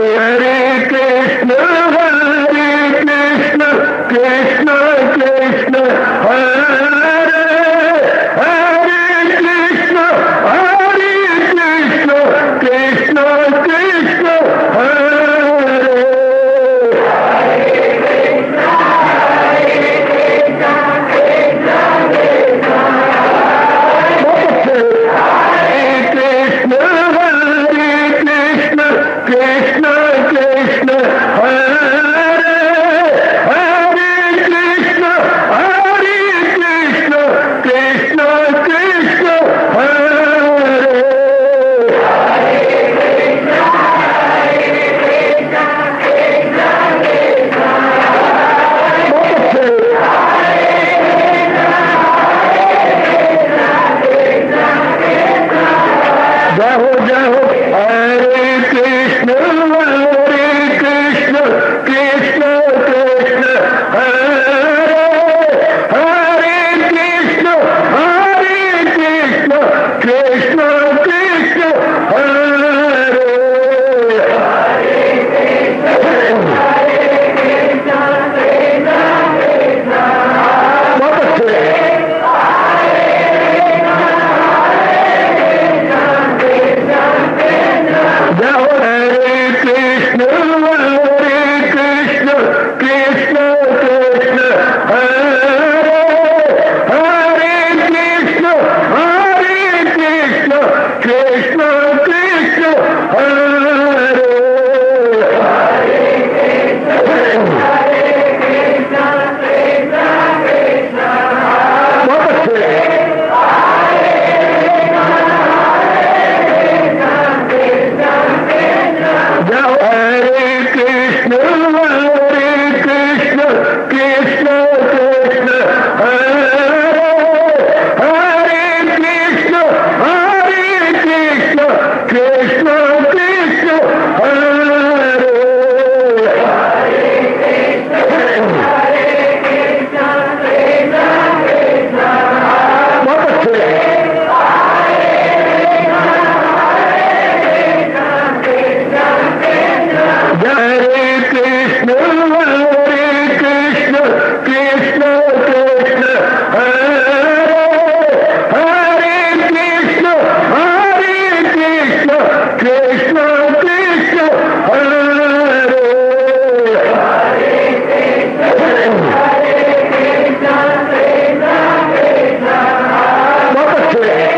हरे कृष्ण कृष्ण कृष्ण हरे हरे कृष्ण कृष्ण कृष्ण हरे कृष्ण कृष्ण हरे हरे कृष्ण कृष्ण कृष्ण हरे जय हो हरे कृष्ण कृष्ण कृष्ण हरे हरे कृष्ण कृष्ण कृष्ण हरे बहुत अच्छे जय हो हरे कृष्ण कृष्ण कृष्ण हरे हरे कृष्ण कृष्ण कृष्ण हरे बहुत अच्छे जय हो हरे कृष्ण कृष्ण कृष्ण हरे हरे कृष्ण कृष्ण कृष्ण हरे बहुत अच्छे हरे कृष्ण कृष्ण हरे हरे कृष्ण कृष्ण कृष्ण हरे बहुत अच्छे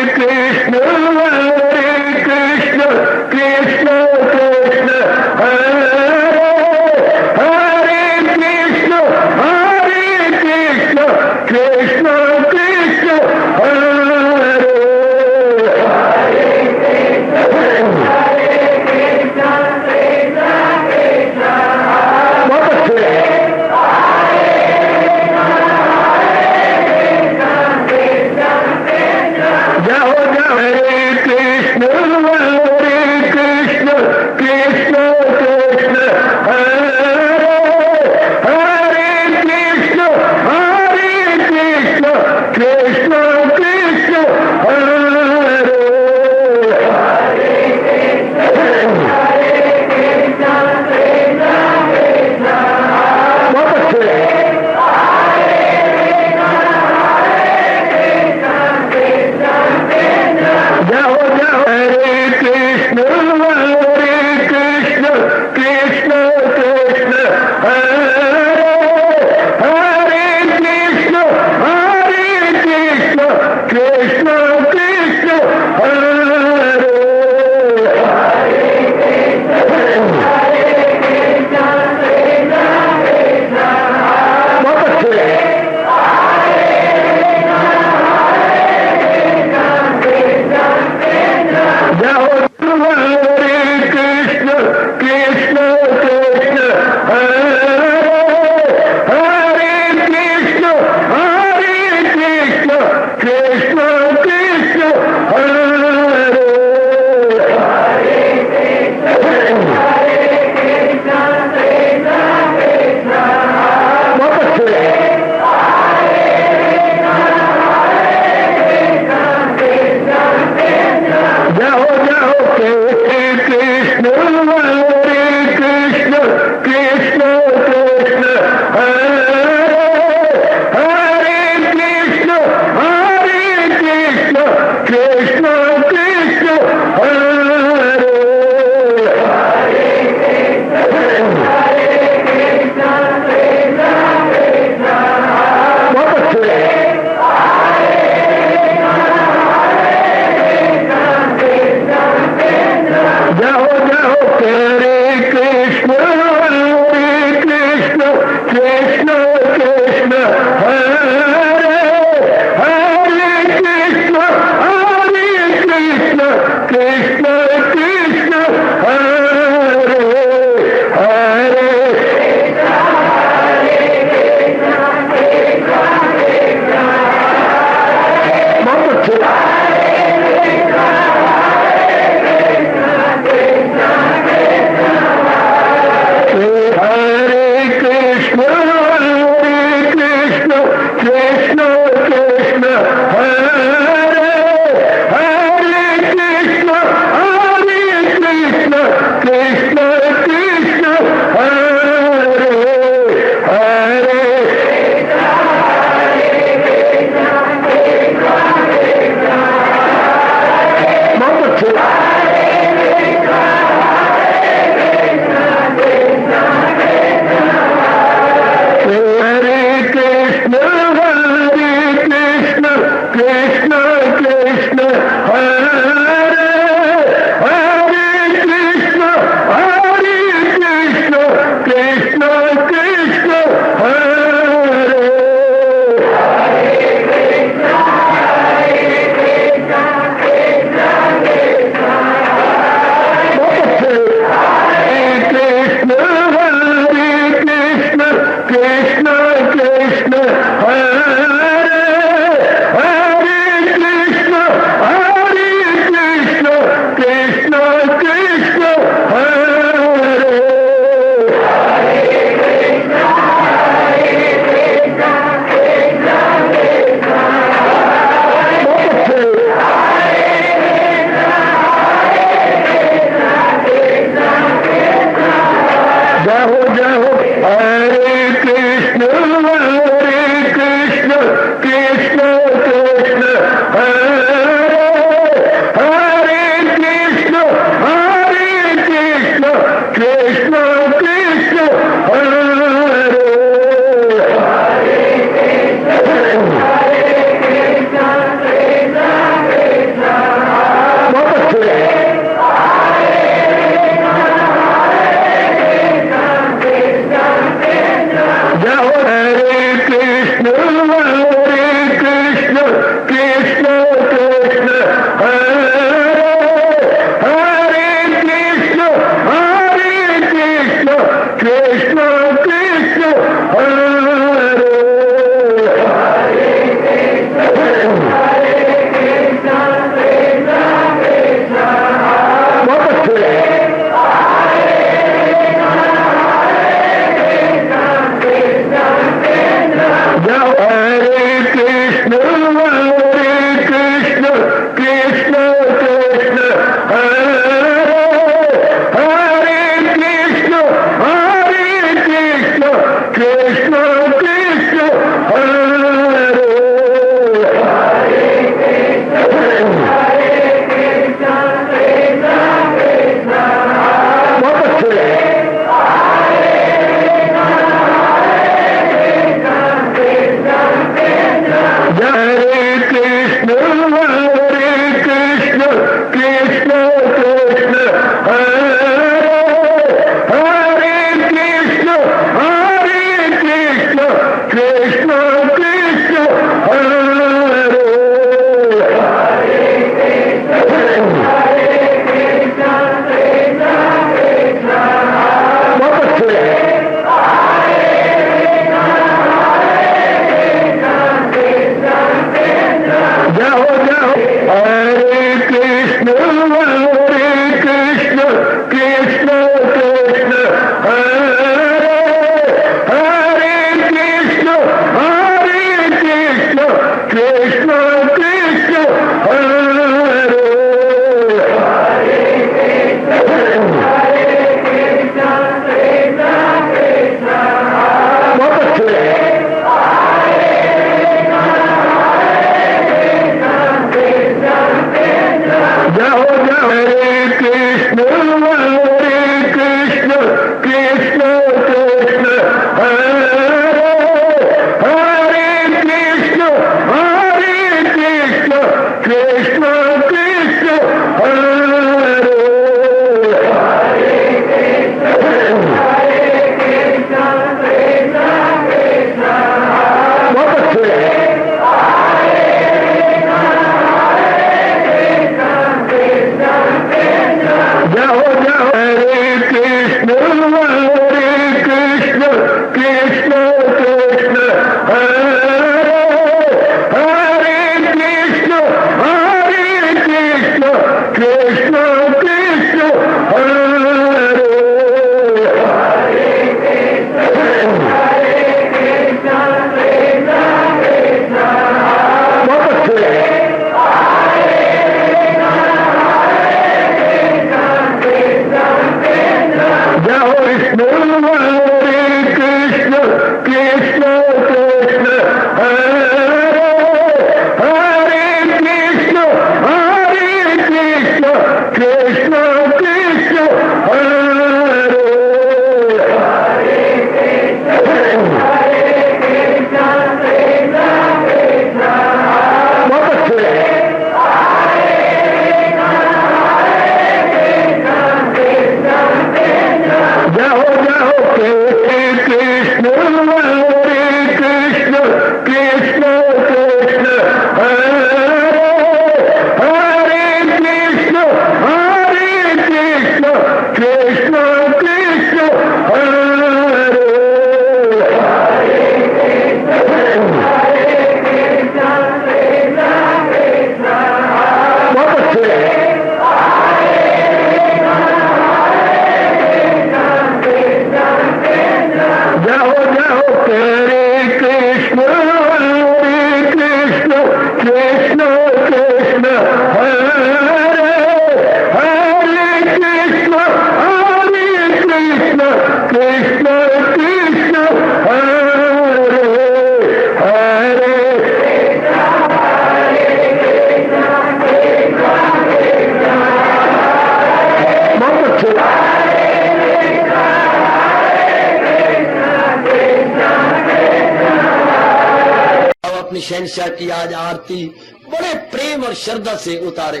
शहंशाह की आज आरती बड़े प्रेम और श्रद्धा से उतारे।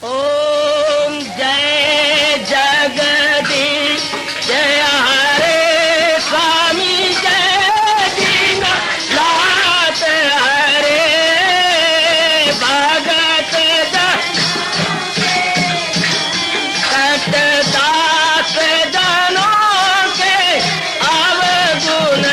ओम जय जगदीश जय हरे स्वामी जय दीनानाथ हरे भगत दास जनों के अवगुण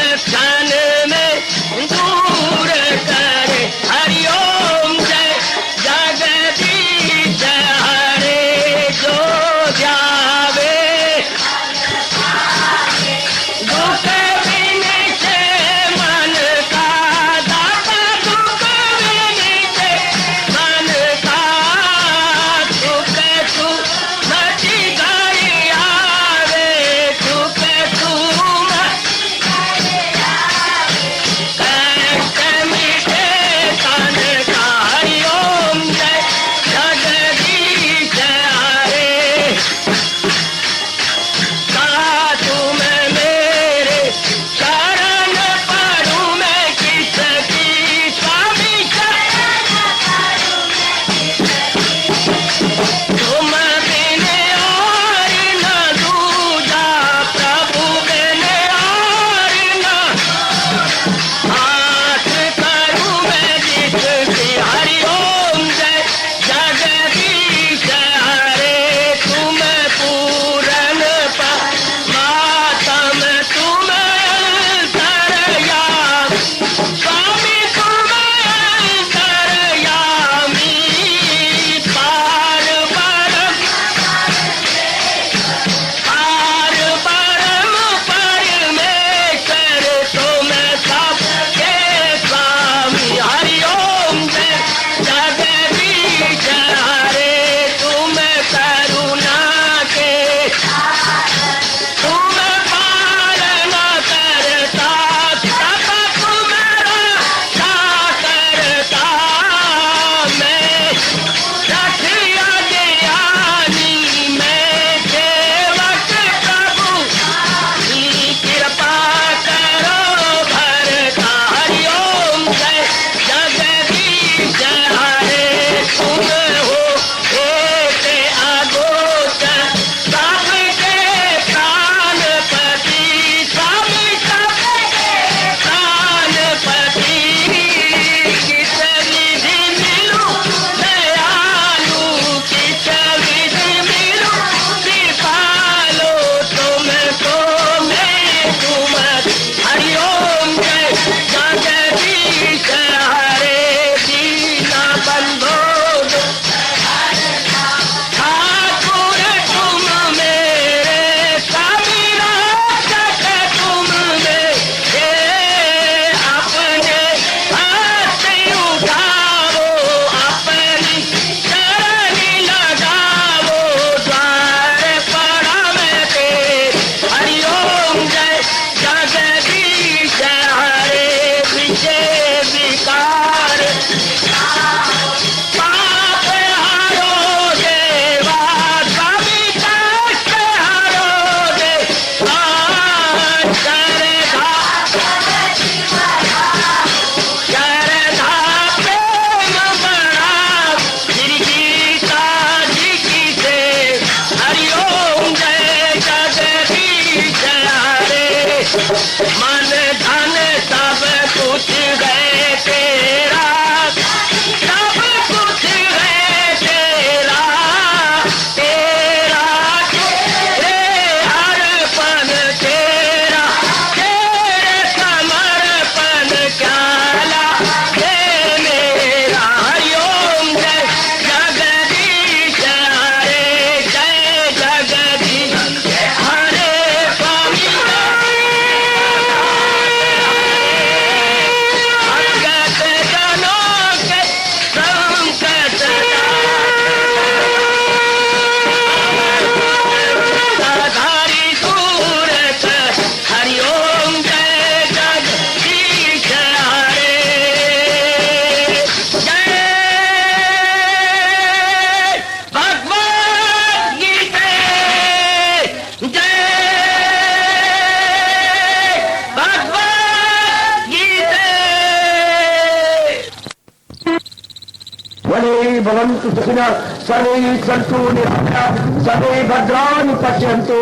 भवन्तु सुखिनः सर्वे सन्तु निरामयाः सर्वे भद्राणि पश्यन्तु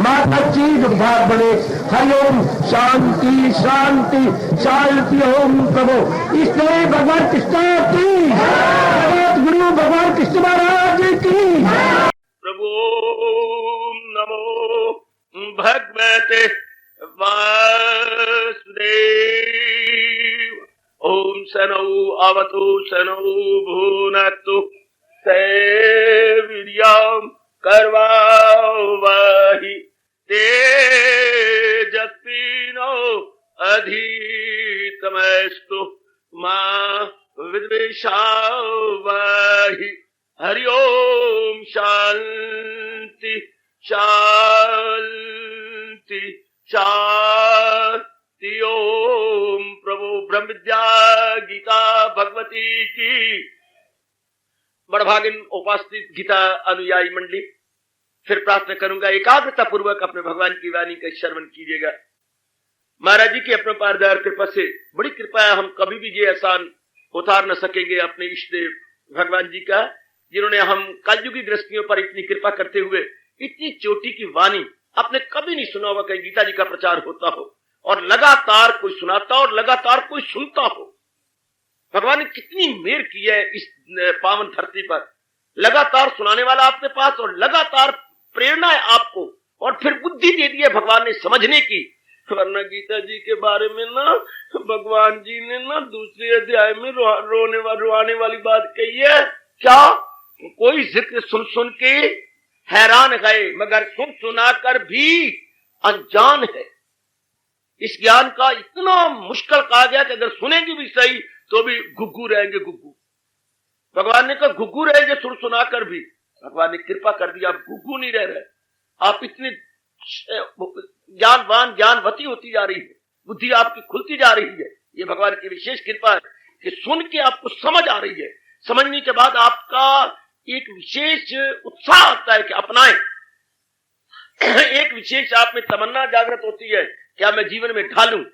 मा कश्चित् दुर्भाग् भवेत्। हरि ओम शांति शांति शांति। ओम प्रभु इसलिए भगवान कृष्ण की गुरु भगवान कृष्ण महाराज की। प्रभु नमो भगवते वासुदेव। ओम सनौ अवतु सनौ भुनक्तु सैवीर्यं कर्वावहि तेजस्विनो अधितमस्तु मा विद्विषावहि। हरि ओम शांति शांति शांति। ओम प्रभु ब्रह्म विद्या गीता भगवती की। बड़भागिन उपस्थित गीता अनुयायी मंडली, फिर प्रार्थना करूंगा एकाग्रता पूर्वक अपने भगवान की वाणी का श्रवण कीजिएगा। महाराज जी की अपने पारदार कृपा से बड़ी कृपा है, हम कभी भी ये एहसान उतार न सकेंगे अपने इष्ट देव भगवान जी का, जिन्होंने हम कलयुगी गृहस्थियों पर इतनी कृपा करते हुए इतनी चोटी की वाणी आपने कभी नहीं सुना होगा। कहीं गीता जी का प्रचार होता हो और लगातार कोई सुनाता और लगातार कोई सुनता हो। भगवान ने कितनी मेहर की है इस पावन धरती पर। लगातार सुनाने वाला आपके पास और लगातार प्रेरणा है आपको, और फिर बुद्धि दे दी है भगवान ने समझने की। वरना गीता जी के बारे में ना भगवान जी ने ना दूसरे अध्याय में रुआने वाली बात कही है। क्या कोई जिक्र सुन सुन के हैरान गए, मगर सुन सुना कर भी अनजान है। इस ज्ञान का इतना मुश्किल कहा गया कि अगर सुनेंगे भी सही तो भी गुग्गू रहेंगे। गुग्गू भगवान ने कहा गुग्गू रहेंगे सुन सुना कर भी। भगवान ने कृपा कर दी, आप गुग्गू नहीं रह रहे, आप इतने ज्ञानवान ज्ञानवती होती जा रही है, बुद्धि आपकी खुलती जा रही है। ये भगवान की विशेष कृपा है कि सुन के आपको समझ आ रही है। समझने के बाद आपका एक विशेष उत्साह आता है कि अपनाएं। एक विशेष आप में तमन्ना जागृत होती है, क्या मैं जीवन में ढालूं,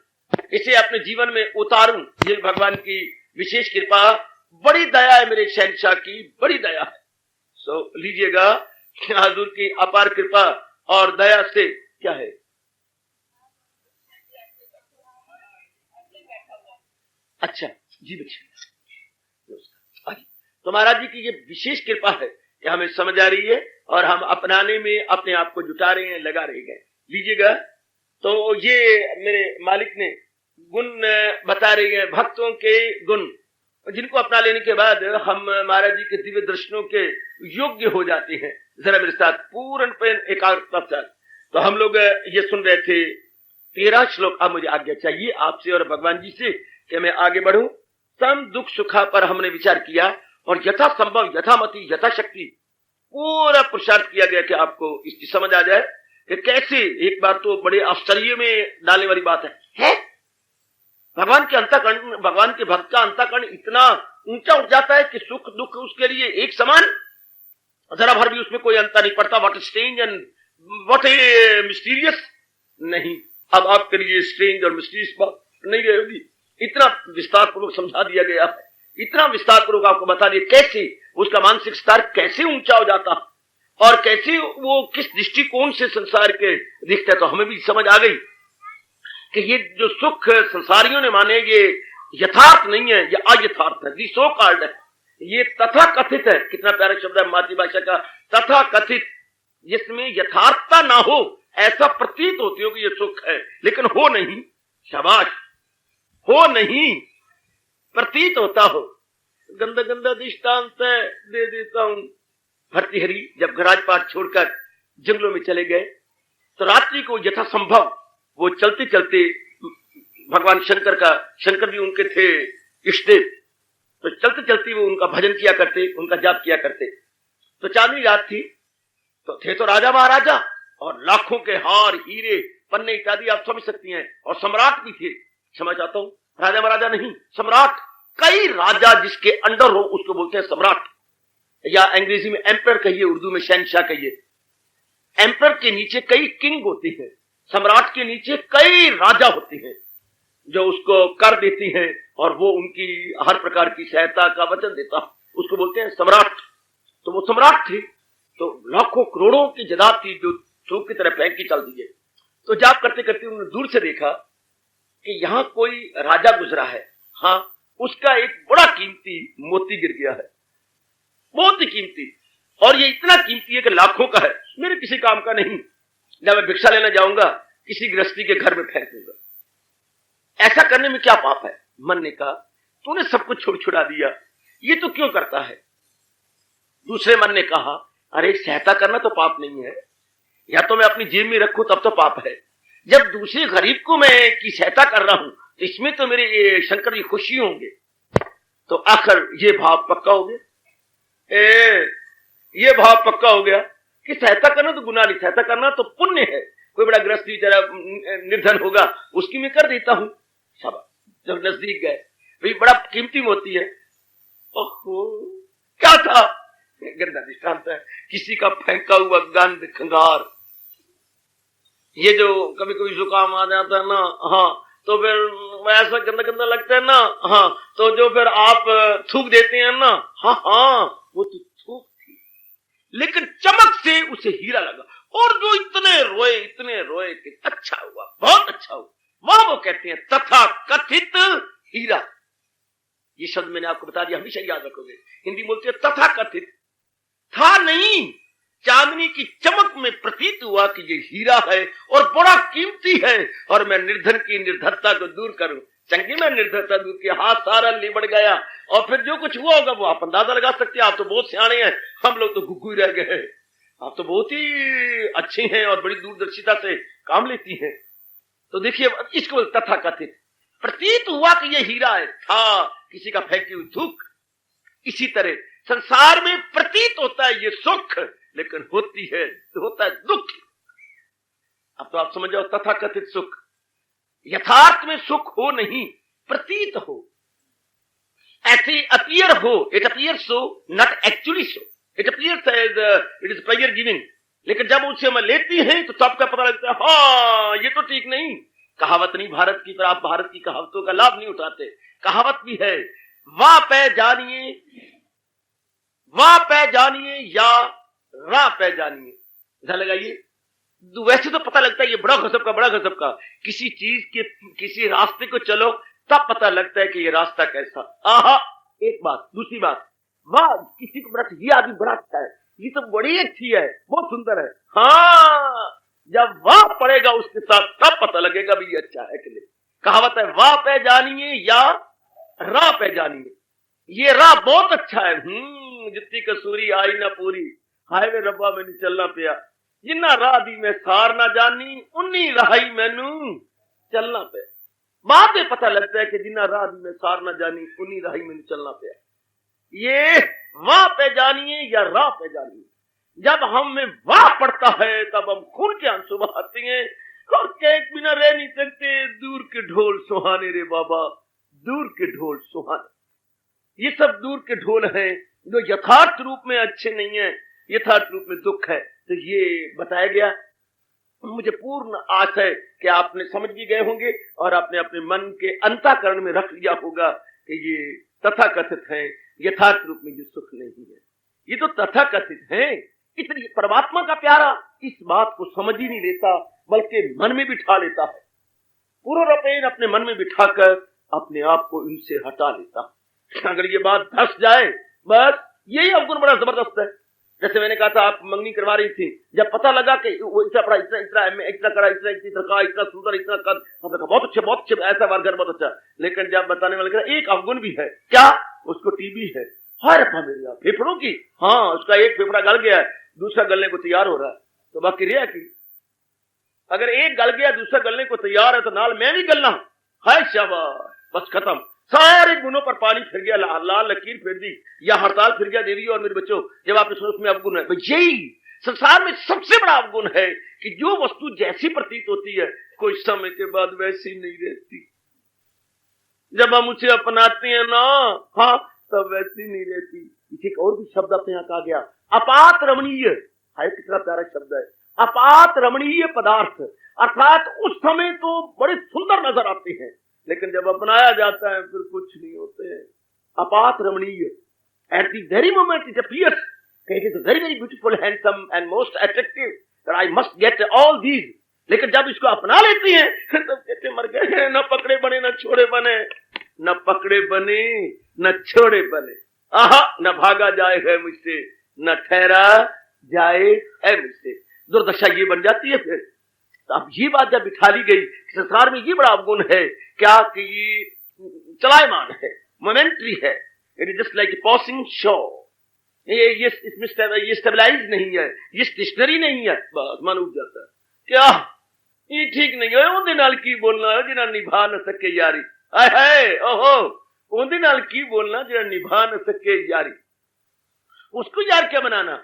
इसे अपने जीवन में उतारूं। ये भगवान की विशेष कृपा, बड़ी दया है मेरे शहंशाह की, बड़ी दया है। सो लीजिएगा हुजूर की अपार कृपा और दया से। क्या है? अच्छा जी बच्चे, तो महाराज जी की ये विशेष कृपा है कि हमें समझ आ रही है और हम अपनाने में अपने आप को जुटा रहे हैं, लगा रहे हैं। लीजिएगा, तो ये मेरे मालिक ने गुण बता रही है, भक्तों के गुण, जिनको अपना लेने के बाद हम महाराज जी के दिव्य दर्शनों के योग्य हो जाते हैं। जरा मेरे साथ पूर्ण एकाग्रता से। तो हम लोग ये सुन रहे थे 13 श्लोक। अब मुझे आज्ञा चाहिए आपसे और भगवान जी से कि मैं आगे बढ़ूं। सम दुख सुखा पर हमने विचार किया और यथा संभव यथामति यथाशक्ति पूरा पुरुषार्थ किया गया कि आपको इसकी समझ आ जाए कि कैसे। एक बार तो बड़े आश्चर्य में डालने वाली बात है? भगवान के अंतःकरण, भगवान के भक्त का अंतःकरण इतना ऊंचा उठ जाता है कि सुख दुख उसके लिए एक समान, जरा भर भी उसमें कोई अंतर नहीं पड़ता। What strange and what A mysterious. नहीं, अब आपके लिए स्ट्रेंज और मिस्टीरियस बात नहीं रहेगी। इतना विस्तार पूर्वक समझा दिया गया है, इतना विस्तार पूर्वक आपको बता दिया कैसे उसका मानसिक स्तर कैसे ऊंचा हो जाता और कैसे वो किस दृष्टिकोण से संसार के दिखता है। तो हमें भी समझ आ गई कि ये जो सुख संसारियों ने माने ये यथार्थ नहीं है, ये अयथार्थ है, जी सो कॉल्ड है। ये तथा कथित है। कितना प्यारा शब्द है मातृभाषा का, तथा कथित, जिसमें यथार्थता ना हो, ऐसा प्रतीत होती हो कि ये सुख है लेकिन हो नहीं। शाबाश, हो नहीं, प्रतीत होता हो। गंदा गंदा दृष्टांत दे देता हूं। भर्तृहरि जब राजपाट छोड़कर जंगलों में चले गए तो रात्रि को यथासंभव वो चलते चलते भगवान शंकर भी उनके थे इष्टदेव, तो चलते चलते वो उनका भजन किया करते, उनका जाप किया करते। तो चांदनी रात थी, तो थे तो राजा महाराजा और लाखों के हार हीरे पन्ने इत्यादि आप समझ सकती हैं, और सम्राट भी थे। क्षमा चाहता हूं, राजा महाराजा नहीं, सम्राट। कई राजा जिसके अंडर हो उसको बोलते हैं सम्राट, या अंग्रेजी में एम्पर कहिए, उर्दू में शहंशाह कहिए। एम्पर के नीचे कई किंग होते हैं, सम्राट के नीचे कई राजा होते हैं जो उसको कर देती हैं और वो उनकी हर प्रकार की सहायता का वचन देता। उसको बोलते हैं सम्राट। तो वो सम्राट थी, तो लाखों करोड़ों की जायदाद थी जो थूक की तरह फेंक के चल दी है। तो जाप करते करते उन्होंने दूर से देखा कि यहां कोई राजा गुजरा है। हाँ, उसका एक बड़ा कीमती मोती गिर गया है, बहुत ही कीमती, और ये इतना कीमती है कि लाखों का है, मेरे किसी काम का नहीं। जब मैं भिक्षा लेना जाऊंगा किसी गृहस्थी के घर में फेंक दूंगा। ऐसा करने में क्या पाप है? मन ने कहा तूने सब कुछ छोड़ छुड़ा दिया, ये तो क्यों करता है? दूसरे मन ने कहा अरे सहायता करना तो पाप नहीं है, या तो मैं अपनी जेब में रखूं तब तो पाप है। जब दूसरे गरीब को मैं की सहायता कर रहा हूं तो इसमें तो मेरे शंकर जी खुशी होंगे। तो आखिर ये भाव पक्का हो गया, ये भाव पक्का हो गया कि सहायता करना तो गुनाह नहीं, सहायता करना तो पुण्य है। कोई बड़ा गृहस्थ बेचारा निर्धन होगा उसकी मैं कर देता हूं। शाबाश। जब नजदीक गए, भाई बड़ा कीमती मोती है। ओहो, क्या था? गंदा दृष्टांत है, किसी का फेंका हुआ गंद खंगार। ये जो कभी कभी जुकाम आ जाता है ना, हाँ, तो फिर ऐसा गंदा गंदा लगता है ना, हाँ, तो जो फिर आप थूक देते हैं ना, हाँ हाँ, वो तो थूक थी, लेकिन चमक से उसे हीरा लगा, और जो इतने रोए कि अच्छा हुआ, बहुत अच्छा हुआ। वहां वो कहते हैं तथा कथित हीरा। ये शब्द मैंने आपको बता दिया, हमेशा याद रखोगे। हिंदी बोलते हैं तथा कथित, था नहीं, चांदनी की चमक में प्रतीत हुआ कि ये हीरा है और बड़ा कीमती है, और मैं निर्धन की निर्धरता को दूर करूं। चंगी में निर्धरता दूर की, हाथ सारा लिबड़ गया, और फिर जो कुछ हुआ होगा वो आप अंदाजा लगा सकते हैं। आप तो बहुत सियाने हैं, हम लोग तो गुग्गू रह गए। आप तो बहुत ही अच्छी हैं और बड़ी दूरदर्शिता से काम लेती हैं। तो देखिए इसको तथा कथित, प्रतीत हुआ कि यह हीरा है, था किसी का फेंकी हुई थूक। इसी तरह संसार में प्रतीत होता है ये सुख, लेकिन होता है दुख। अब तो आप समझ जाओ, तथा कथित सुख यथार्थ में सुख हो नहीं, प्रतीत हो, ऐसे अपीयर हो। It appear so, not actually so. It appears as it is pleasure giving, लेकिन जब उसे हम लेती हैं तो तब का पता लगता है हाँ ये तो ठीक नहीं। कहावत नहीं भारत की, पर आप भारत की कहावतों का लाभ नहीं उठाते। कहावत भी है, वाह पे जानिए या रा पे जानिए। ध्यान लगाइए, वैसे तो पता लगता है ये बड़ा गजब का। किसी चीज के किसी रास्ते को चलो तब पता लगता है कि ये रास्ता कैसा। आहा, एक बात। दूसरी बात, वाह किसी को बड़ा, ये आदमी बड़ा अच्छा है, ये तो बड़ी अच्छी है, बहुत सुंदर है। हाँ, जब वाह पड़ेगा उसके साथ तब पता लगेगा भी ये अच्छा है कि नहीं। कहावत है वाह पे जानिए या रा पे जानिए। ये रा बहुत अच्छा है, जितनी कसूरी आई ना पूरी, हाय वे रब्बा मैंने चलना पिया। जिन्ना राह दी मैं सार ना जानी, उन्नी राही मैनू चलना पे। बाद में पता लगता है कि जिन्ना राह दी मैं सार ना जानी, उन्नी राही मैनू चलना पिया। ये वाह पे जानिए या राह पे जानिए। जब हम में वाह पड़ता है तब हम खून के आंसू बहाते हैं, और केक बिना रह नहीं सकते। दूर के ढोल सुहाने रे बाबा, दूर के ढोल सुहाने। ये सब दूर के ढोल हैं जो यथार्थ रूप में अच्छे नहीं है, यथार्थ रूप में दुख है। तो ये बताया गया। मुझे पूर्ण आशा है कि आपने समझ भी गए होंगे और आपने अपने मन के अंतःकरण में रख लिया होगा कि ये तथाकथित है, यथार्थ रूप में ये सुख नहीं है। ये तो तथाकथित है। इसलिए परमात्मा का प्यारा इस बात को समझ ही नहीं लेता, बल्कि मन में बिठा लेता है। पूर्वरपेन अपने मन में बिठाकर अपने आप को इनसे हटा लेता। अगर ये बात धस जाए, बस यही अवगुण बड़ा जबरदस्त है। जैसे मैंने कहा था, आप मंगनी करवा रही थी, जब पता लगा कि वो इतना पड़ा, इतना करा, इतना सुंदर, इतना कद, हमने कहा बहुत अच्छे, ऐसा बार घर बहुत अच्छा। लेकिन जब बताने वाले कहा एक अवगुण भी है, क्या? उसको टीबी है। हाय रब्बा मेरी, फेफड़ों की, हाँ, उसका एक फेफड़ा गल गया है, दूसरा गलने को तैयार हो रहा है, तो बाकी रिया की। अगर एक गल गया, दूसरा गलने को तैयार है, तो नाल मैं भी गलना। हाय शाबाश, बस खत्म। सारे गुणों पर पानी फिर गया, लाल लकीर फिर दी, या हड़ताल फिर गया। देवी और मेरे बच्चों, जब आपने सोच में अवगुण है, यही संसार में सबसे बड़ा अवगुण है कि जो वस्तु जैसी प्रतीत होती है, कोई समय के बाद वैसी नहीं रहती। जब हम उसे अपनाते हैं ना, हाँ, तब वैसी नहीं रहती। इसे एक और भी शब्द अपने यहाँ कहा गया, अपात रमणीय। हाय कितना प्यारा शब्द है, अपात रमणीय पदार्थ। अर्थात उस समय तो बड़े सुंदर नजर आते हैं, लेकिन जब अपनाया जाता है फिर कुछ नहीं होते हैं। अपात रमणीय, At the very moment it appears that it is very very beautiful, handsome and most attractive, that I must get all these. लेकिन जब इसको अपना लेती हैं तो कहते मर गए, न पकड़े बने न छोड़े बने, न पकड़े बने न छोड़े बने, आहा न भागा जाए है मुझसे, न ठहरा जाए है मुझसे। दुर्दशा ये बन जाती है। फिर तो अब ये बात जब बिठा ली गई, संसार में ये बड़ा अवगुण है क्या कि ये चलायमान है, मोमेंट्री है, it is just like a passing show. ये इसमें ये स्टेबलाइज नहीं है, ये स्टेशनरी नहीं है, बस मन उठ जाता है। क्या ये ठीक नहीं है, ਉਹਦੇ ਨਾਲ ਕੀ ਬੋਲਣਾ ਜਿਹੜਾ ਨਿਭਾ न सके यारी, हाय हाय ओहो ਉਹਦੇ ਨਾਲ ਕੀ बोलना ਜਿਹੜਾ निभा न सके यारी। उसको यार क्या बनाना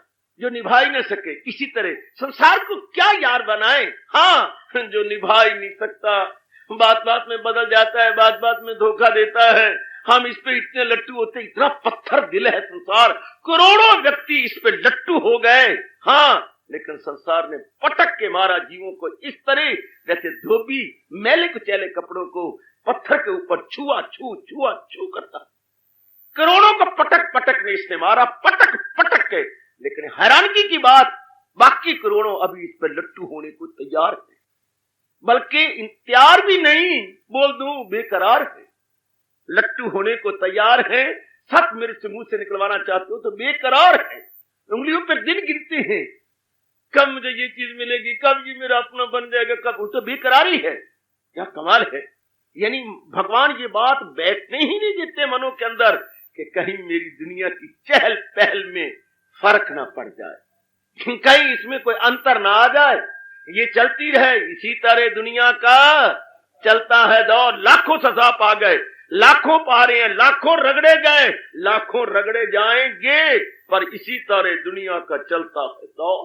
जो निभा ही न सके। इसी तरह संसार को क्या यार बनाए, हाँ जो निभा ही नहीं सकता, बात बात में बदल जाता है, बात बात में धोखा देता है। हम इस पे इतने लट्टू होते, इतना पत्थर दिल है संसार, करोड़ों व्यक्ति इस पे लट्टू हो गए, हाँ लेकिन संसार ने पटक के मारा जीवों को इस तरह जैसे धोबी मैले कुचैले कपड़ों को पत्थर के ऊपर छुआ छू करता। करोड़ों को पटक पटक ने इसने मारा, पटक पटक के। लेकिन हैरानगी की बात, बाकी करोड़ों अभी इस पर लट्टू होने को तैयार है, बल्कि तैयार भी नहीं बोल दूं बेकरार है। लट्टू होने को तैयार है, सच मेरे से मुंह से निकलवाना चाहते हो तो बेकरार है, उंगलियों पर दिन गिनते हैं, कब मुझे ये चीज मिलेगी, कब ये मेरा अपना बन जाएगा, कब, वो तो बेकरारी है। क्या कमाल है, यानी भगवान ये बात बैठने ही नहीं देते मनों के अंदर कि कहीं मेरी दुनिया की चहल पहल में फर्क ना पड़ जाए, कहीं इसमें कोई अंतर ना आ जाए, ये चलती रहे। इसी तरह दुनिया का चलता है दौर, लाखों सजा पा गए, लाखों पा रहे हैं, लाखों रगड़े गए, लाखों रगड़े जाएंगे, पर इसी तरह दुनिया का चलता है दौर,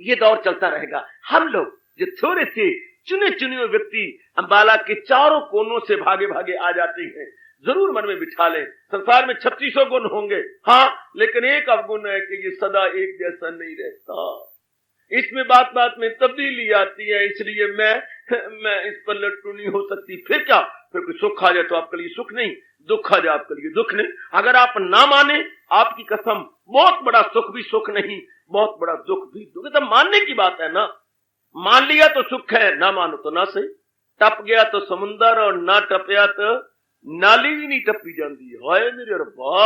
ये दौर चलता रहेगा। हम लोग जो थोड़े से चुने चुने व्यक्ति अंबाला के चारों कोनों से भागे भागे आ जाते हैं, जरूर मन में बिठा लें संसार में 3600 गुण होंगे, हाँ लेकिन एक अवगुण है कि ये सदा एक जैसा नहीं रहता, इसमें बात बात में तब्दीली आती है, इसलिए मैं इस पर लट्टू नहीं हो सकती। फिर क्या, फिर कोई सुख आ जाए तो आपके लिए सुख नहीं, दुख आ जाए आपके लिए दुख नहीं। अगर आप ना माने, आपकी कसम, बहुत बड़ा सुख भी सुख नहीं, बहुत बड़ा दुख भी दुख। तो मानने की बात है ना, मान लिया तो सुख है, ना मानो तो ना सही। टप गया तो समुंदर और ना टपया तो नाली भी नहीं टपी जाती। हाय मेरे रब्बा,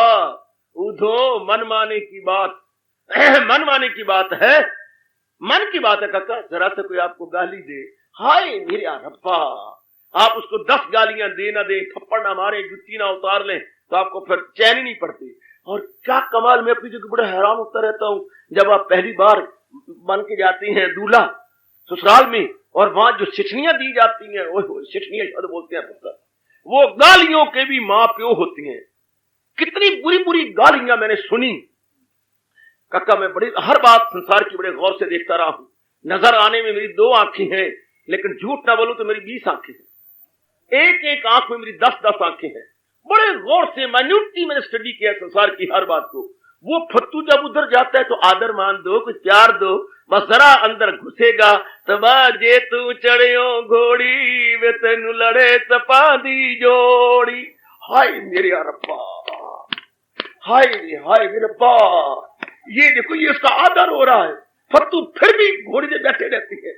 उधो मन माने की बात मन माने की बात है, मन की बात है काका। जरा से कोई आपको गाली दे, हाय मेरे रब्बा, आप उसको 10 गालियां दे ना दे, थप्पड़ ना मारे, जुत्ती ना उतार लें, तो आपको फिर चैन ही नहीं पड़ती। और क्या कमाल, मैं अपनी जगह बड़ा हैरान होता रहता हूं, जब आप पहली बार बन के जाती हैं दूल्हा ससुराल में, और वहां जो सिठनियां दी जाती हैं, ओह सिठनियां शब्द बोलते हैं पुत्र, वो गालियों के भी मां प्यो होती हैं। कितनी बुरी बुरी गालियां मैंने सुनी काका। मैं बड़ी हर बात संसार की बड़े गौर से देखता रहा हूं। नजर आने में मेरी 2 आंखें हैं, लेकिन झूठ ना बोलूं तो मेरी 20 आंखें हैं, एक एक आंख में मेरी 10-10 आंखें हैं। बड़े गौर से माइन्यूटली मैंने स्टडी किया संसार की हर बात को। वो फत्तू जब उधर जाता है तो आदर मान दो, कुछ प्यार दो, बस जरा अंदर घुसेगा तो बाजे तू चढ़ियो घोड़ी वे तेनू लड़े तपा दी जोड़ी। हाय मेरे रब्बा, हाय मेरे रब्बा, ये देखो ये इसका आदर हो रहा है। फत्तू फिर भी घोड़ी से बैठे रहती है,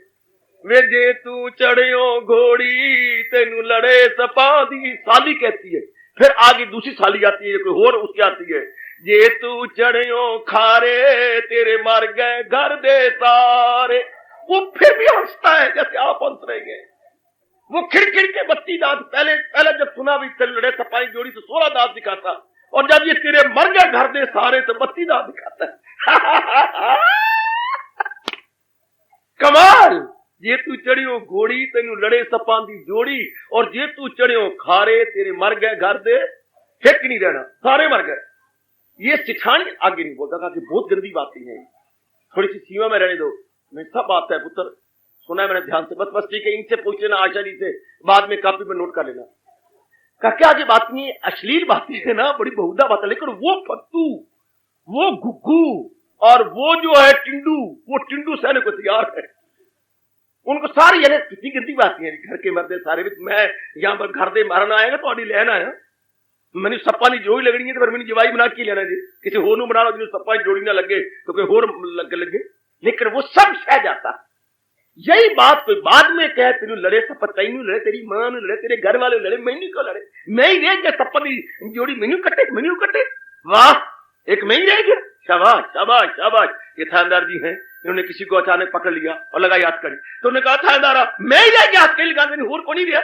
वे जे तू चढ़ियो घोड़ी तेनू लड़े तपा दी, साली कहती है। फिर आगे दूसरी साली आती है, कोई और उसकी आती है, जे तू चढ़ियो खारे तेरे मर गए घर दे सारे। वो फिर भी हंसता है जैसे आप हंस रहे हैं। वो खिड़खिड़ के 32 दांत, पहले जब सुना भी तेरे लड़े तपाई जोड़ी तो 16 दांत दिखाता, और जब ये तेरे मर गए घर दे सारे तो 32 दांत दिखाता है। कमाल, जे तू चढ़ियो घोड़ी तेनू लड़े सपां दी जोड़ी, और जे तू चढ़ियो खारे तेरे मर गए घर दे, हिक नहीं रहना, सारे मर गए। ये सिखानी आगे नहीं बोलता था कि बहुत गंदी बातें हैं, थोड़ी सी सीमा में रहने दो। मैं सब बात है पुत्र, सुना है मैंने ध्यान से, बस ठीक है, इनसे पूछ लेना, आशा जी से, बाद में कॉपी में नोट कर लेना। क्या आगे बात नहीं, अश्लील बातें है ना, बड़ी बहुधा बात है, लेकिन वो फत्तू, वो घुग्गू और वो जो है टिंडू, वो टिंडू सहने को तैयार है। उनको सारी यानी कितनी गंदी बातें हैं, घर के मर्दे सारे भी, मैं यहां पर घर दे मारना आएगा तो अड़ी लेना है, मैंने सप्पा की जोड़ी लगनी है तो फिर मैंने जवाई बना के लेना जी, किसी होर नूं बना लो जिन्हें सप्पा की जोड़ी ना लगे तो कोई होर लगे, लेकिन वो सब सह जाता। यही बात कोई बाद में कहे तेन लड़े सप्पा, तेनू लड़े, तेरी मां नूं लड़े, तेरे घर वाले लड़े, मैनू क्यों लड़े, मैं ही रह गया सप्पा की जोड़ी मैनू कटे, वाह एक मैं ही रह गया, शाबाश शाबाश शाबाश। ये थानेदार जी हैं, इन्होंने किसी को अचानक पकड़ लिया और लगाई हथकड़ी, तो उन्होंने कहा थानेदार मैं ही रह गया हथकड़ी लगाने, होर को नहीं दिया,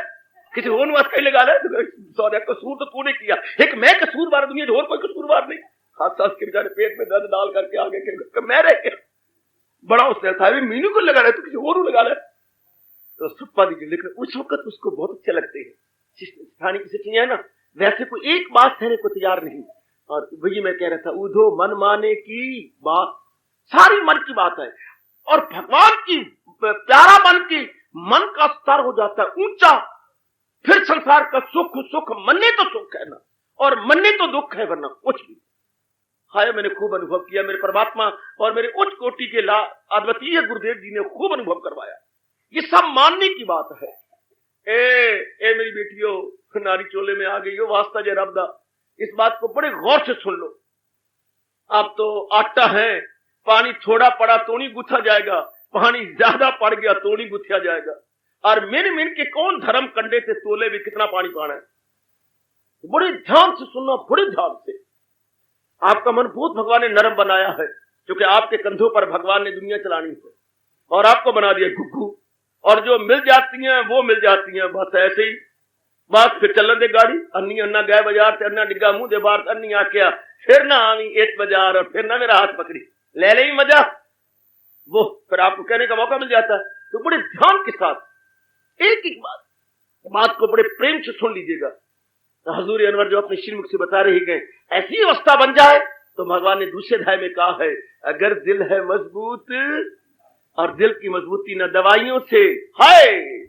किसी होर हथकड़ी लगा ले, तो कसूर तो तूने किया, एक मैं कसूरवार दुनिया होर कोई कसूरवार नहीं। हाथ के बेचारे पेट में दर्द डाल करके आगे के मैं रह गया, बड़ा उसने था मीनू को लगा रहे तो किसी और लगा रहे, तो सप्पा दी। लेकिन उस वक्त उसको बहुत अच्छे लगते हैं स्थानीय की सिटियां है ना, वैसे कोई एक बात कहने को तैयार नहीं। और वही मैं कह रहा था, उधो मन माने की बात, सारी मन की बात है, और भगवान की प्यारा मन की मन का स्तर हो जाता है ऊंचा, फिर संसार का सुख मन्ने तो सुख है ना, और मन्ने तो दुख है, वरना कुछ भी। हाय मैंने खूब अनुभव किया, मेरे परमात्मा और मेरे उच्च कोटि के अद्वितीय गुरुदेव जी ने खूब अनुभव करवाया। ये सब मानने की बात है। ए मेरी बेटियों, नारी चोले में आ गई हो, वास्ता जय रब दा, इस बात को बड़े गौर से सुन लो। अब तो आटा है, पानी थोड़ा पड़ा तो नहीं गुथा जाएगा, पानी ज्यादा पड़ गया तो नहीं गुथया जाएगा। और मिन के कौन धर्म कंडे से तोले भी कितना पानी पाना है, बड़े ध्यान से सुनना, बड़े ध्यान से। आपका मन बहुत भगवान ने नरम बनाया है, क्योंकि आपके कंधों पर भगवान ने दुनिया चलानी है, और आपको बना दिया घुग्गू, और जो मिल जाती हैं वो मिल जाती हैं, बस ऐसे ही। बस फिर चलन दे गाड़ी, अन्नी अन्ना गए बाजार से, अन्ना डिग्गा मुंह दे बाहर, अन्नी आख्या फिर ना आवी एक बाजार, और फिर ना मेरा हाथ पकड़ी ले ले मजा, वो फिर आपको कहने का मौका मिल जाता है। तो बड़े ध्यान के साथ एक एक बात को बड़े प्रेम से सुन लीजिएगा। तो हजूर अनवर जो अपने श्रीमुख से बता रहे गए, ऐसी अवस्था बन जाए तो भगवान ने दूसरे अध्याय में कहा है, अगर दिल है मजबूत, और दिल की मजबूती न दवाइयों से है,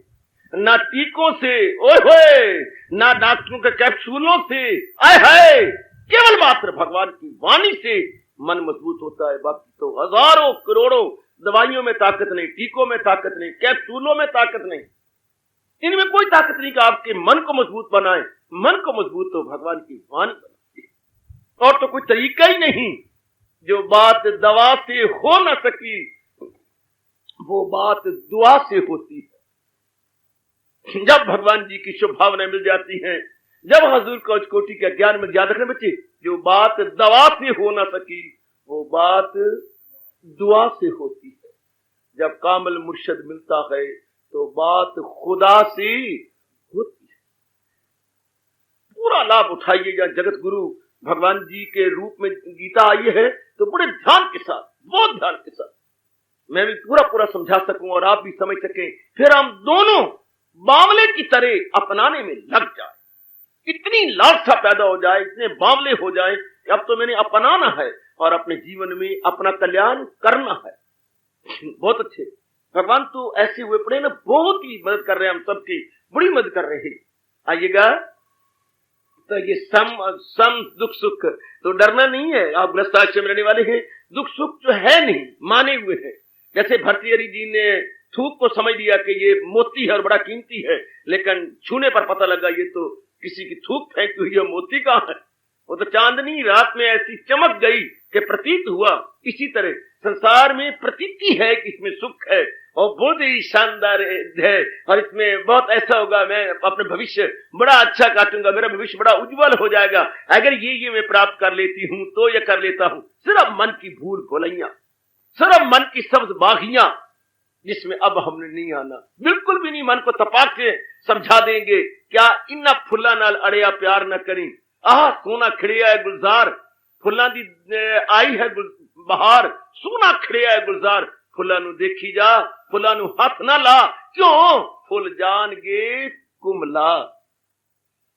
ना टीकों से, ओए होए, ना डॉक्टरों के कैप्सूलों से, आए है, केवल मात्र भगवान की वाणी से मन मजबूत होता है। बाकी तो हजारों करोड़ों दवाइयों में ताकत नहीं, टीकों में ताकत नहीं, कैप्सूलों में ताकत नहीं, इनमें कोई ताकत नहीं कि आपके मन को मजबूत बनाए। मन को मजबूत तो भगवान की वाणी बनाती है, और तो कोई तरीका ही नहीं। जो बात दवा से हो न सकी, वो बात दुआ से होती है। जब भगवान जी की शुभ भावनाएं मिल जाती हैं, जब हजूर को कोटि का ज्ञान में याद रखने बच्चे, जो बात दवा से हो ना सकी, वो बात दुआ से होती है। जब कामिल मुर्शद मिलता है तो बात खुदा से होती है। पूरा लाभ उठाइएगा। जगत गुरु भगवान जी के रूप में गीता आई है, तो बड़े ध्यान के साथ, बहुत ध्यान के साथ मैं भी पूरा समझा सकूं और आप भी समझ सकें, फिर हम दोनों बावले की तरह अपनाने में लग जाए। इतनी लालसा पैदा हो जाए, इतने बावले हो जाए कि अब तो मैंने अपनाना है और अपने जीवन में अपना कल्याण करना है। बहुत अच्छे भगवान तो ऐसे हुए पड़े ना, बहुत ही मदद कर रहे हैं, हम सबकी बड़ी मदद कर रहे हैं। आइएगा। तो ये सम दुख सुख, तो डरना नहीं है। आप गृहस्थ आश्रम रहने वाले हैं, दुख सुख जो है नहीं, माने हुए हैं। जैसे भर्तृहरि जी ने थूक को समझ लिया कि ये मोती है और बड़ा कीमती है, लेकिन छूने पर पता लगा ये तो किसी की थूक फेंकी हुई है, मोती कहां है। वो तो चांदनी रात में ऐसी चमक गई कि प्रतीत हुआ। इसी तरह संसार में प्रतीति है कि इसमें सुख है और बहुत ही शानदार है, और इसमें बहुत ऐसा होगा, मैं अपने भविष्य बड़ा अच्छा काटूंगा, मेरा भविष्य बड़ा उज्जवल हो जाएगा अगर ये मैं प्राप्त कर लेती हूं, तो ये कर लेता हूं। सिर्फ मन की भूल भुलैया, सिर्फ मन की सब्ज बागियां, जिसमें अब हमने नहीं आना, बिल्कुल भी नहीं। मन को तपा के समझा देंगे, क्या इन्ना फुल्ला नाल अड़िया प्यार न करी, आह सोना खिड़िया है गुलजार, फुल्ला दी आई है बहार, सोना खिड़िया है गुलजार, फुल्ला नु देखी जा, फुल्ला नु हाथ ना ला, क्यों फुल जान गे कुमला।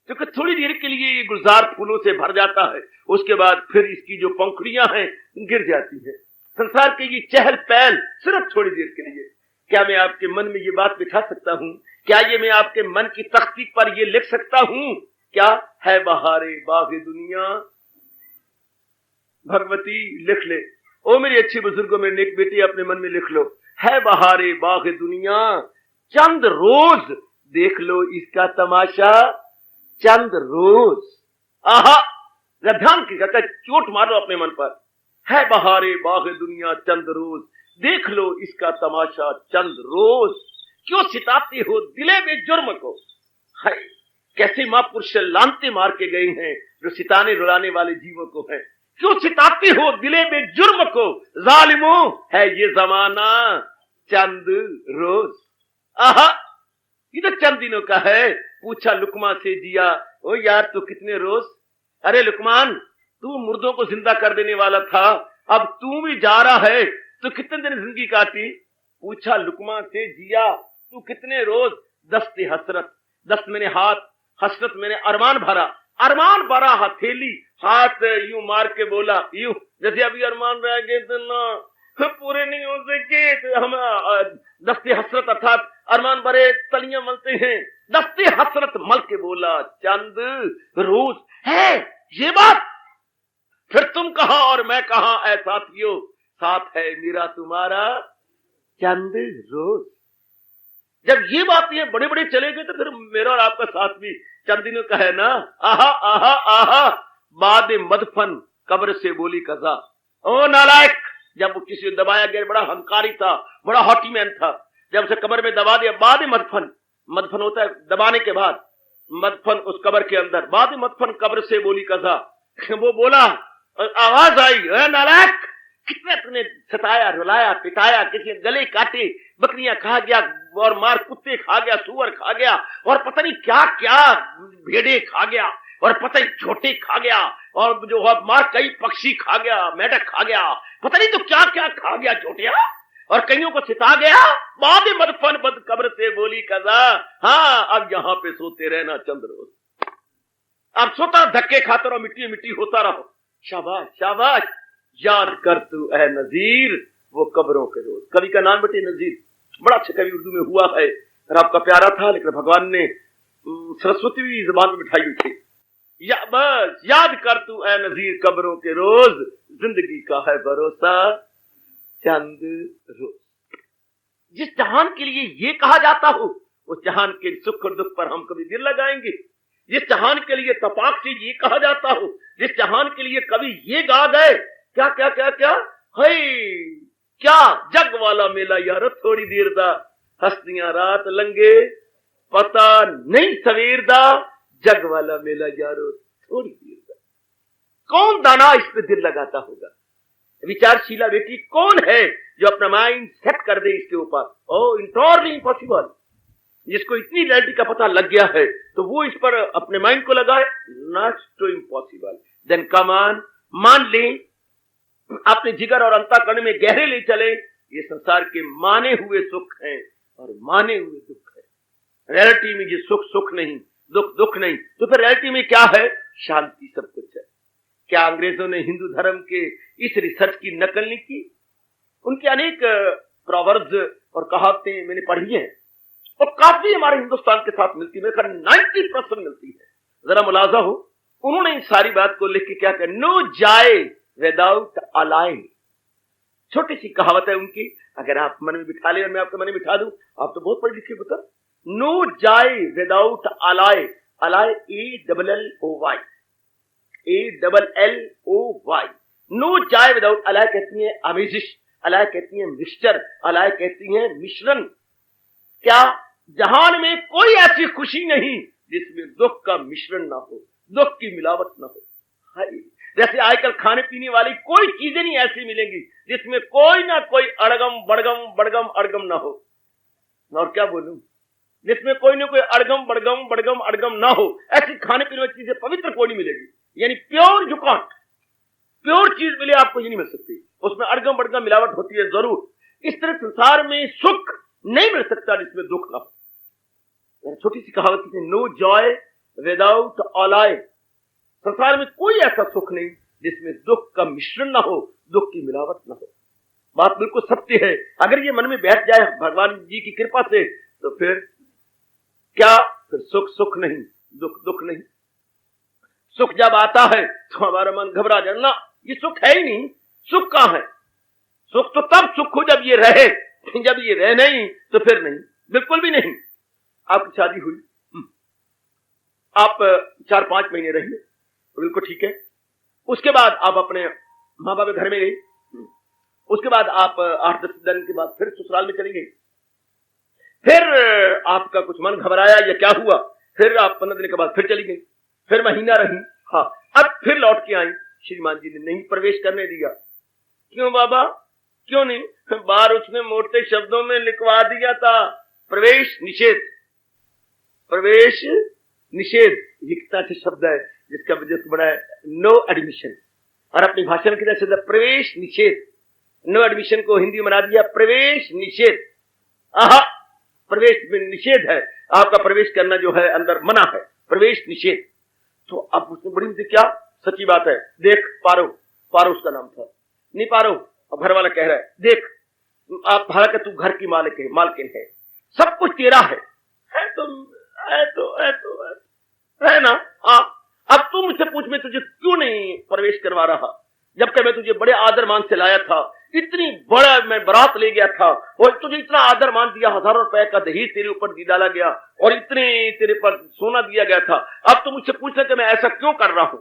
क्योंकि थोड़ी देर के लिए ये गुलजार फूलों से भर जाता है, उसके बाद फिर इसकी जो पंखुड़ियां हैं गिर जाती है। संसार के ये चहल पहल सिर्फ थोड़ी देर के लिए। क्या मैं आपके मन में ये बात बिठा सकता हूं? क्या ये मैं आपके मन की तख्ती पर ये लिख सकता हूं? क्या है बहारे बाग़े दुनिया, भगवती लिख ले। ओ मेरी अच्छी बुजुर्गों, मेरे नेक बेटी, अपने मन में लिख लो, है बहारे बाग़े दुनिया, चंद रोज देख लो इसका तमाशा, चंद रोज। आहा, ध्यान की कहता है, चोट मारो अपने मन पर। है बहारे बाग दुनिया चंद रोज, देख लो इसका तमाशा चंद रोज। क्यों सिताते हो दिले में जुर्म को, हाय कैसे महापुरुष लानते मार के गए हैं जो सिताने रुलाने वाले जीवों को है। क्यों सिताते हो दिले में जुर्म को, जालिमो है ये जमाना चंद रोज। आहा, ये तो चंद दिनों का है। पूछा लुकमा से जिया, ओ यार तू कितने रोज। अरे लुकमान, तू मुर्दों को जिंदा कर देने वाला था, अब तू भी जा रहा है तो कितने दिन जिंदगी काटी। पूछा लुकमा से जिया, तू कितने रोज। दस्ते हसरत, दस्त मैंने हाथ, हसरत मैंने अरमान भरा। अरमान भरा हथेली, हाथ यूं मार के बोला, यूं जैसे अभी अरमान रह गए तो ना पूरे नहीं हो सके, तो हम दस्ते हसरत अर्थात अरमान भरे तलियां मलते हैं। दस्ते हसरत मल के बोला चंद रोज है ये बात। फिर तुम कहां और मैं कहां ऐ साथियों, साथ है मेरा तुम्हारा चंद रोज। जब ये बात ये बड़े बड़े चले गए तो फिर मेरा और आपका साथ भी चंद दिनों का है ना। आहा आहा आहा, बाद मदफन कब्र से बोली कजा। ओ नालायक, जब वो किसी को दबाया गया, बड़ा हंकारी था, बड़ा हॉटी मैन था, जब उसे कब्र में दबा दिया, बाद मदफन, मदफन होता है दबाने के बाद, मदफन उस कब्र के अंदर, बाद मदफन कब्र से बोली कजा। वो बोला, आवाज आई, नालायक कितने तुमने सताया, रुलाया, पिटाया, किसी गले काटे, बकरियां खा गया और मार कुत्ते खा गया, सुअर खा गया और पता नहीं क्या क्या भेड़े खा गया और पता नहीं छोटे खा गया और जो मार कई पक्षी खा गया, मेढक खा गया, पता नहीं तो क्या क्या खा गया छोटिया, और कईयों को सिता गया। बाद मदफन बद कब्र से बोली कजा, हाँ अब यहाँ पे सोते रहना चंद रोज। अब सोता धक्के खाते रहो, मिट्टी मिट्टी होता रहो। शाबाश शाबाश, याद कर तू ए नजीर वो कब्रों के रोज। कवि का नाम बेटे नजीर, बड़ा अच्छा कवि उर्दू में हुआ है और आपका प्यारा था, लेकिन भगवान ने सरस्वती भी जुबान में बिठाई हुई थी। बस याद कर तू ए नजीर कब्रों के रोज, जिंदगी का है भरोसा चंद रोज। जिस जहान के लिए ये कहा जाता हो, उस जहान के सुख और दुख पर हम कभी दिल लगाएंगे। जिस जहान के लिए तपाक से ये कहा जाता हो, जिस जहान के लिए कभी ये गा गए, क्या क्या क्या क्या है, क्या जग वाला मेला यार थोड़ी देर दा, हस्तियां रात लंगे पता नहीं सवेर दा, जग वाला मेला यारो थोड़ी देर दा। कौन दाना इस पे दिल लगाता होगा? विचारशीला बेटी कौन है जो अपना माइंड सेट कर दे इसके ऊपर? ओ इंटोरली इम्पॉसिबल। जिसको इतनी रियलिटी का पता लग गया है तो वो इस पर अपने माइंड को लगाए, not to impossible. Then come on, मान लें, अपने जिगर और अंतःकरण में गहरे ले चले, ये संसार के माने हुए सुख हैं और माने हुए दुख है। रियलिटी में ये सुख सुख नहीं, दुख दुख नहीं, तो फिर रियलिटी में क्या है? शांति सब कुछ है। क्या अंग्रेजों ने हिंदू धर्म के इस रिसर्च की नकल नहीं की? उनके अनेक प्रोवर्ब्स और कहावतें मैंने पढ़ी हैं और काफी हमारे हिंदुस्तान के साथ मिलती है, मेरे ख्याल 90% मिलती है। जरा मुलाजा हो, उन्होंने इस सारी बात को लिख के क्या कहा, नो जाए विदाउट अलाई। छोटी सी कहावत है उनकी, अगर आप मन में बिठा ले और मैं आपके मन में बिठा दूं, आप तो बहुत पढ़े लिखे पुत्र। नो जाए without alloy, alloy ALLOY, ALLOY। नो जाए विदाउट अलाई कहती है आमेजिश, अलाई कहती है मिक्सचर, अलाई कहती है मिश्रण। क्या जहान में कोई ऐसी खुशी नहीं जिसमें दुख का मिश्रण ना हो, दुख की मिलावट ना हो। जैसे आजकल खाने पीने वाली कोई चीजें नहीं ऐसी मिलेंगी जिसमें कोई ना कोई अड़गम बड़गम बड़गम अड़गम ना हो। और क्या बोलूं, जिसमें कोई ना कोई अड़गम बड़गम बड़गम अड़गम ना हो, ऐसी खाने पीने वाली चीजें पवित्र कोई नहीं मिलेगी। यानी प्योर यू कांट, प्योर चीज मिले आपको ये नहीं मिल सकती, उसमें अड़गम बड़गम मिलावट होती है जरूर। इस तरह संसार में सुख नहीं मिल सकता जिसमें दुख ना हो। छोटी सी कहावत है, नो जॉय विदाउट अलाई। संसार में कोई ऐसा सुख नहीं जिसमें दुख का मिश्रण ना हो, दुख की मिलावट ना हो। बात बिल्कुल सत्य है। अगर ये मन में बैठ जाए भगवान जी की कृपा से, तो फिर क्या, फिर सुख सुख नहीं, दुख दुख नहीं। सुख जब आता है तो हमारा मन घबरा जाना, ये सुख है ही नहीं। सुख कहां है? सुख तो तब सुख हो जब ये रहे, जब ये रहे नहीं तो फिर नहीं, बिल्कुल भी नहीं। आपकी शादी हुई, आप 4-5 महीने रहिए, बिल्कुल ठीक है। उसके बाद आप अपने माँ बाप के घर में गई, उसके बाद आप 8-10 दिन के बाद फिर ससुराल में चली गई, फिर आपका कुछ मन घबराया या क्या हुआ, फिर आप 15 दिन के बाद फिर चली गई, फिर महीना रही, हाँ, अब फिर लौट के आई, श्रीमान जी ने नहीं प्रवेश करने दिया। क्यों बाबा, क्यों नहीं? बाहर उसने मोटे शब्दों में लिखवा दिया था, प्रवेश निषेध, प्रवेश निषेध, लिखता से शब्द है जिसका वजह बड़ा है नो एडमिशन, और अपनी भाषा में कितना शब्द प्रवेश निषेध, नो एडमिशन को हिंदी में बना दिया प्रवेश निषेध। आहा, प्रवेश में निषेध है, आपका प्रवेश करना जो है अंदर मना है, प्रवेश निषेध। तो अब उसने बड़ी मुझे क्या सच्ची बात है, देख पारो, पारो उसका नाम था, नहीं पारो, अब घर वाला कह रहा है देख आप, हालांकि तू घर की मालकिन है, सब कुछ तेरा है है ना, अब तू मुझसे पूछ मैं तुझे क्यों नहीं प्रवेश करवा रहा, जबकि मैं तुझे बड़े आदर मान से लाया था, इतनी बड़ा मैं बारात ले गया था और तुझे इतना आदर मान दिया, 1000 रुपए का दहेज तेरे ऊपर डाला गया और इतने तेरे पर सोना दिया गया था, अब तू मुझसे पूछना कि मैं ऐसा क्यों कर रहा हूं,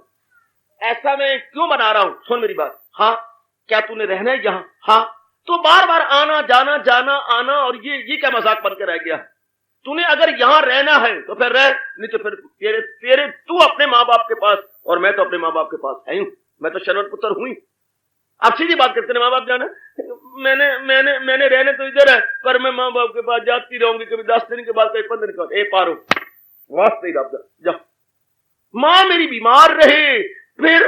ऐसा मैं क्यों बना रहा हूं। सुन मेरी बात, हाँ क्या तूने रहना है यहाँ, हाँ, तो बार बार आना जाना जाना आना, और ये क्या मजाक बनकर रह गया, तूने अगर यहां रहना है तो फिर रह, नहीं तो फिर तेरे तू अपने माँ बाप के पास और मैं तो अपने माँ बाप के पास है हूं, मैं तो शरण पुत्र हुई। आप सीधी बात करते हैं, माँ बाप जाना, मैंने रहने तो इधर है, पर मैं माँ बाप के पास जाती रहूंगी, कभी 10 दिन के बाद, कभी 15 दिन के बाद। ए पारो, वास्ते ही जा, माँ मेरी बीमार रहे, फिर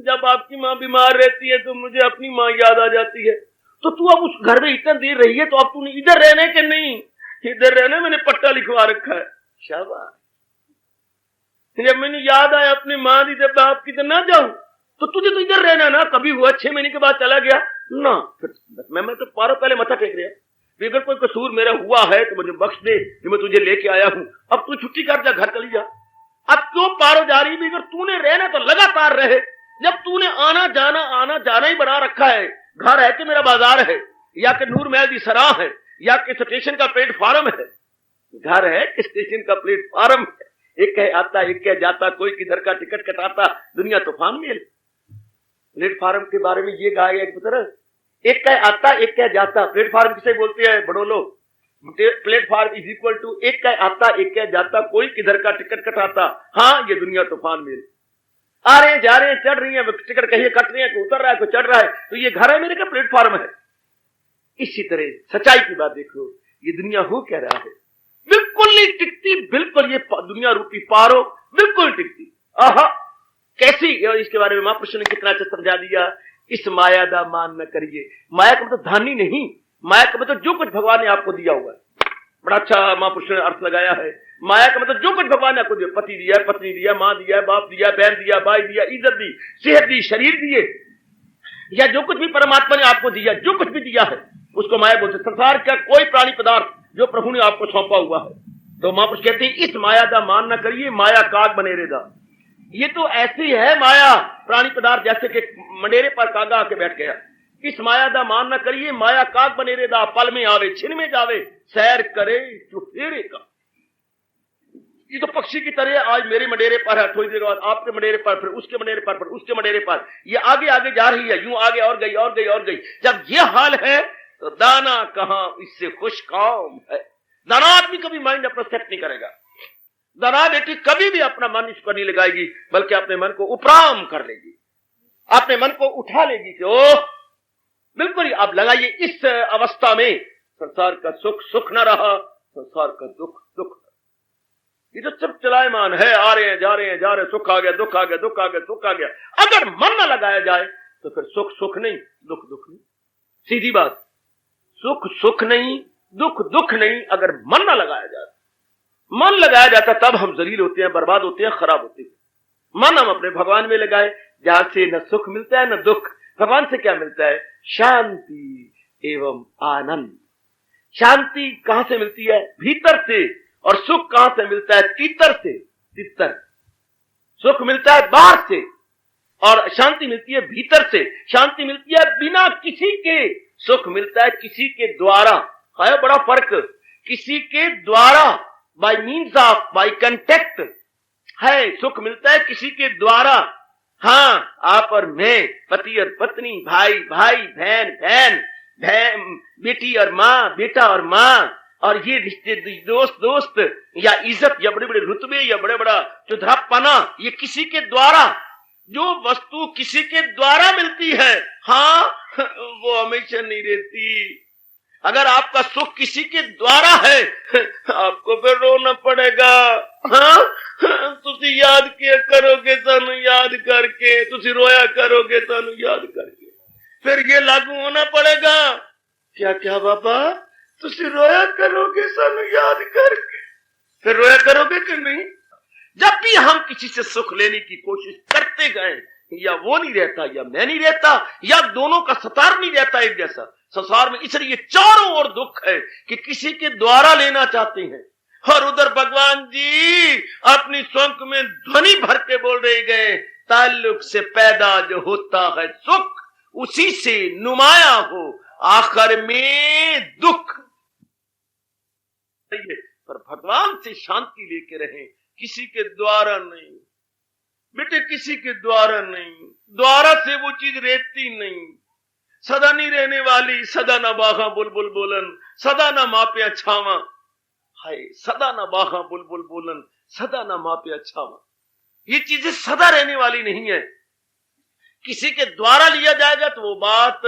जब आपकी माँ बीमार रहती है तो मुझे अपनी माँ याद आ जाती है, तो तू अब उस घर में इतना देर रही है, तो अब तूने इधर रहना है कि नहीं, इधर रहना, मैंने पट्टा लिखवा रखा है। शाबाश, जब मैंने याद आया अपनी माँ दी, जब बाप की तो ना जाऊं, तो तुझे तो इधर रहना ना, कभी हुआ 6 महीने के बाद चला गया ना, फिर मैं तो पारो पहले मथा टेक रहा, अगर कोई कसूर मेरा हुआ है तो मुझे बख्श दे, जो मैं तुझे लेके आया हूं, अब तू छुट्टी कर जा, घर चली जा। अब क्यों पारो जा रही, अगर तूने रहना तो लगातार रहे, जब तूने आना जाना ही बना रखा है, घर है कि मेरा बाजार है, या कि नूर महल की सराह है, या कि स्टेशन का प्लेटफार्म है, घर है कि स्टेशन का प्लेटफार्म है, एक कह आता एक कह जाता, कोई किधर का टिकट कटाता, दुनिया तूफान में। प्लेटफार्म के बारे में ये गाया गया पता है, एक कह आता एक कह जाता, प्लेटफार्म किसे बोलते हैं बड़ो लोग, प्लेटफार्म इज इक्वल टू एक कह आता एक कह जाता, कोई किधर का टिकट कटाता, हाँ ये दुनिया तूफान में, आ रहे हैं जा रहे हैं चढ़ रही है, टिकट कहीं कट रही है, कोई उतर रहा है कोई चढ़ रहा है, तो ये घर है मेरे का प्लेटफार्म है। इसी तरह सच्चाई की बात देखो, ये दुनिया हो क्या रहा है, बिल्कुल नहीं टिकती, बिल्कुल ये दुनिया रूपी पारो बिल्कुल टिकती। आहा, कैसी, इसके बारे में महापुरुष ने कितना अच्छा समझा दिया, इस माया दा मान न करिए, माया का मतलब धानी नहीं, माया का मतलब जो कुछ भगवान ने आपको दिया हुआ है, बड़ा अच्छा महापुरुष ने अर्थ लगाया है, माया का मतलब जो कुछ भगवान ने आपको दिया, पति दिया है, पत्नी दिया, माँ दिया है, बाप दिया, बहन दिया, भाई दिया, इज्जत दी, सेहत दी, शरीर दिए, या जो कुछ भी परमात्मा ने आपको दिया, जो कुछ भी दिया है उसको माया बोलते। संसार का कोई प्राणी पदार्थ जो प्रभु ने आपको सौंपा हुआ है, तो महापुरुष कहते हैं इस माया दा मान न करिए, माया काग बनेरे दा, ये तो ऐसी है माया प्राणी पदार्थ जैसे कि मंडेरे पर कागा आके बैठ गया, इस माया दा मान न करिए, माया काग बनेरे दा, पल में आवे छिन में जावे, सैर करे चुफेरे का। ये तो पक्षी की तरह आज मेरे मंडेरे पर है, थोड़ी देर बाद आपके मंडेरे पर, फिर उसके मंडेरे पर, फिर उसके मंडेरे पर, ये आगे आगे जा रही है, यूं आगे और गई और गई और गई। जब ये हाल है तो दाना कहां इससे खुश काम है, दाना आदमी कभी माइंड अपना सेट नहीं करेगा, दाना बेटी कभी भी अपना मन इस पर नहीं लगाएगी, बल्कि अपने मन को उपराम कर लेगी, अपने मन को उठा लेगी कि ओह बिल्कुल ही। आप लगाइए इस अवस्था में संसार का सुख सुख न रहा, संसार का दुख दुख, ये तो सब चलायमान है, आ रहे हैं जा रहे हैं जा रहे हैं, सुख आ गया दुख आ गया, दुख आ गया सुख आ गया। अगर मन न लगाया जाए तो फिर सुख सुख नहीं, दुख दुख नहीं, सीधी बात, सुख सुख नहीं, दुख दुख नहीं, अगर मन न लगाया जाए। मन लगाया जाता तब हम जलील होते हैं, बर्बाद होते हैं, खराब होते हैं। मन हम अपने भगवान में लगाए, जहां से न सुख मिलता है न दुख। भगवान से क्या मिलता है? शांति एवं आनंद। शांति कहां से मिलती है? भीतर से। और सुख कहां से मिलता है? तीतर से। तीतर सुख मिलता है बाहर से और शांति मिलती है भीतर से। शांति मिलती है बिना किसी के, सुख मिलता है किसी के द्वारा। है बड़ा फर्क, किसी के द्वारा, by means of, by contact. है, सुख मिलता है किसी के द्वारा। हाँ, आप और मैं, पति और पत्नी, भाई भाई, बहन बहन, बेटी और माँ, बेटा और माँ, और ये रिश्ते, दोस्त दोस्त, या इज्जत, या बड़े बड़े रुतबे, या बड़े बड़ा चुधरापना, ये किसी के द्वारा, जो वस्तु किसी के द्वारा मिलती है, हाँ, वो हमेशा नहीं रहती। अगर आपका सुख किसी के द्वारा है, आपको फिर रोना पड़ेगा। हाँ, तुसी याद किया करोगे सानू याद करके, तुसी रोया करोगे सानू याद करके, फिर ये लागू होना पड़ेगा। क्या क्या बाबा, तुसी रोया करोगे सानू याद करके, फिर रोया करोगे कि नहीं? जब भी हम किसी से सुख लेने की कोशिश करते गए, या वो नहीं रहता, या मैं नहीं रहता, या दोनों का सतार नहीं रहता एक जैसा संसार में, इसलिए चारों ओर दुख है कि किसी के द्वारा लेना चाहते हैं। और उधर भगवान जी अपनी स्वंक में ध्वनि भर के बोल रहे गए, ताल्लुक से पैदा जो होता है सुख, उसी से नुमाया हो आखिर में दुख। पर भगवान से शांति लेके रहें, किसी के द्वारा नहीं बेटे, किसी के द्वारा नहीं। द्वारा से वो चीज रहती नहीं, सदा नहीं रहने वाली। सदा न बाहा बुलबुल बोलन, सदा न मापिया छावा, हाय सदा न बाहा बुलबुल बोलन, सदा न मापिया छावा। ये चीजें सदा रहने वाली नहीं है। किसी के द्वारा लिया जाएगा तो वो बात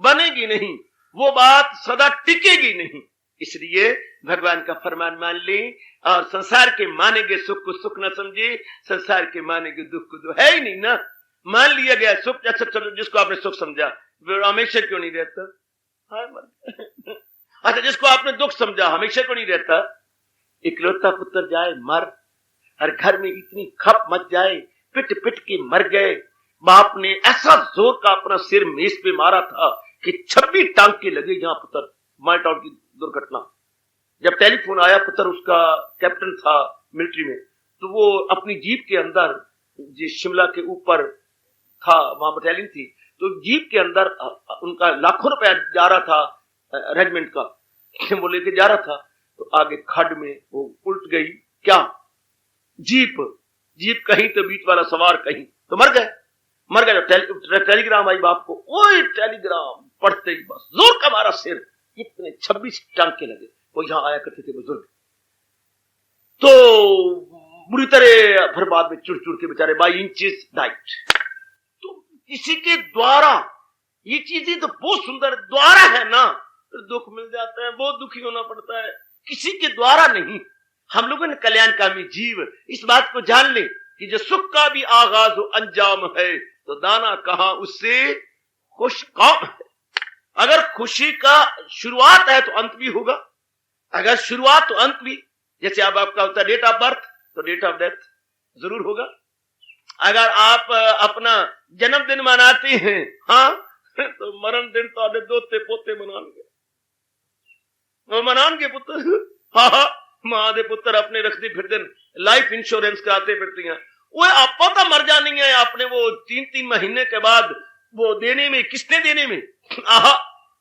बनेगी नहीं, वो बात सदा टिकेगी नहीं। इसलिए भगवान का फरमान मान ली, और संसार के मानेगे सुख को सुख न समझे, संसार के मानेगे दुख को तो है ही नहीं ना। मान लिया गया सुख, अच्छा चलो जिसको आपने सुख समझा वो हमेशा क्यों नहीं रहता? अच्छा, जिसको आपने दुख समझा हमेशा क्यों नहीं रहता? इकलौता पुत्र जाए मर, हर घर में इतनी खप मच जाए, पिट पिट के मर गए। बाप ने ऐसा जोर का अपना सिर मेज पे मारा था कि 26 टांके लगे। जहां पुत्र माल्टा की दुर्घटना, जब टेलीफोन आया, पुत्र उसका कैप्टन था मिलिट्री में, तो वो अपनी जीप के अंदर, जिस शिमला के ऊपर था वहां बटालियन थी, तो जीप के अंदर उनका लाखों रुपया जा रहा था रेजिमेंट का, वो लेके जा रहा था, तो आगे खड्ड में वो उल्ट गई। क्या जीप कहीं तो बीच वाला सवार कहीं, तो मर गए। टेलीग्राम आई बाप को, ओए टेलीग्राम पढ़ते ही बस जोर का मारा सिर, इतने 26 टांके लगे। वो यहां आया करते थे बुजुर्ग, तो बुरी तरह बर्बाद में चुड़ चुड़ के बेचारे बाई इंचेस डाइट। तो किसी के द्वारा ये चीजें तो बहुत सुंदर द्वारा है ना, तो दुख मिल जाता है, बहुत दुखी होना पड़ता है, किसी के द्वारा नहीं। हम लोगों ने कल्याणकामी जीव इस बात को जान ले कि जो सुख का भी आगाज हो अंजाम है, तो दाना कहां उससे खुश कौन है। अगर खुशी का शुरुआत है तो अंत भी होगा, अगर शुरुआत तो अंत भी। जैसे अब आपका होता है डेट ऑफ बर्थ, तो डेट ऑफ डेथ जरूर होगा। अगर आप अपना जन्मदिन मनाते हैं, हाँ, तो मरण दिन तो आधे दोते पोते मनानगे पुत्र। हाँ, मां दे पुत्र अपने रखते फिरते लाइफ इंश्योरेंस कराते फिरती हैं। वो आप पता मर जानी है आपने, वो 3-3 महीने के बाद वो देने में, किस्तें देने में,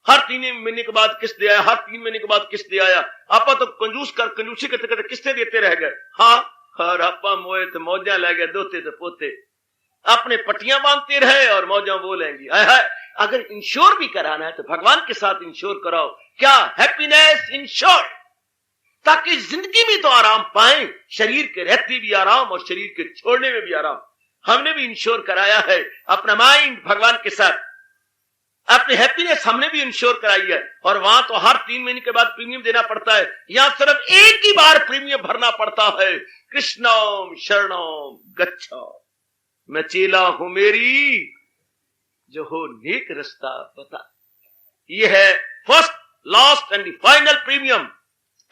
हर 3 महीने के बाद किस्त आया, हर 3 महीने के बाद किस्त आया। आपा तो कंजूसी करते करते किस्तें देते रह गए। हाँ, और आपा मोए तो मौजा ले गए, दोते तो पोते अपने पट्टियां बांधते रहे और मौजा वो लेंगी। अगर इंश्योर भी कराना है तो भगवान के साथ इंश्योर कराओ। क्या हैप्पीनेस इंश्योर, ताकि जिंदगी में तो आराम पाएं, शरीर के रहते भी आराम और शरीर के छोड़ने में भी आराम। हमने भी इंश्योर कराया है अपना माइंड भगवान के साथ, अपनी हैप्पीनेस हमने भी इंश्योर कराई है। और वहां तो हर 3 महीने के बाद प्रीमियम देना पड़ता है, यहां सिर्फ एक ही बार प्रीमियम भरना पड़ता है। कृष्णम शरणम गच्छा, मैं चेला हूं मेरी, जो हो नेक रास्ता बता। ये है first, last and the final premium.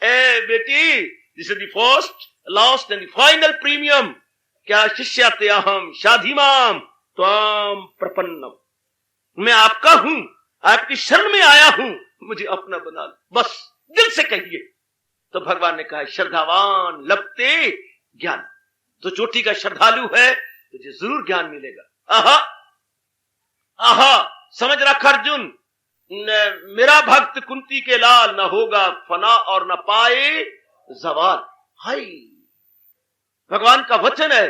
ए बेटी, this is the first, last and the final premium. क्या शिष्याते अहम शाधिमाम त्वाम प्रपन्नम, मैं आपका हूं, आपकी शरण में आया हूं, मुझे अपना बना लो, बस दिल से कहिए। तो भगवान ने कहा श्रद्धावान लभते ज्ञान, तो चोटी का श्रद्धालु है तुझे जरूर ज्ञान मिलेगा। आहा आहा, समझ रखा अर्जुन, मेरा भक्त कुंती के लाल, न होगा फना और न पाए जवाल। हाय, भगवान का वचन है,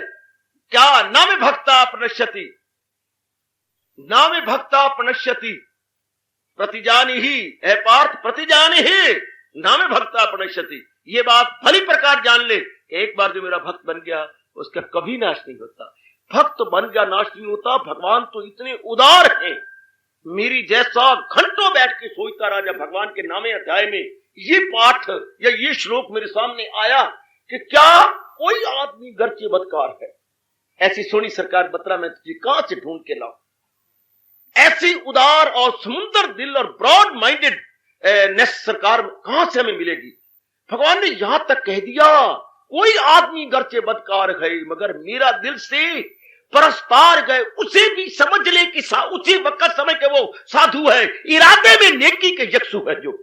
क्या नामे भक्ता प्रणश्यति, नामे भक्ता प्रणश्यति प्रतिजानी ही, है पार्थ प्रतिजानी ही नामे भक्ता प्रणश्यति। ये बात भली प्रकार जान ले कि एक बार जो मेरा भक्त बन गया उसका कभी नाश नहीं होता। भक्त बन गया नाश नहीं होता। भगवान तो इतने उदार हैं, मेरी जैसा घंटों बैठ के सोचता राजा भगवान के नामे अध्याय में ये पाठ या ये श्लोक मेरे सामने आया कि क्या कोई आदमी गर्चे बदकार है, ऐसी सोनी सरकार बतरा मैं तुझे कहां से ढूंढ के लाऊं। ऐसी उदार और समुद्र दिल और ब्रॉड माइंडेड नेस सरकार कहां से हमें मिलेगी। भगवान ने यहां तक कह दिया कोई आदमी गर्चे बदकार है मगर मेरा दिल से परस्तार गए, उसे भी समझ ले कि उसी वक्त समय के वो साधु है, इरादे में नेकी के यक्षु है, जो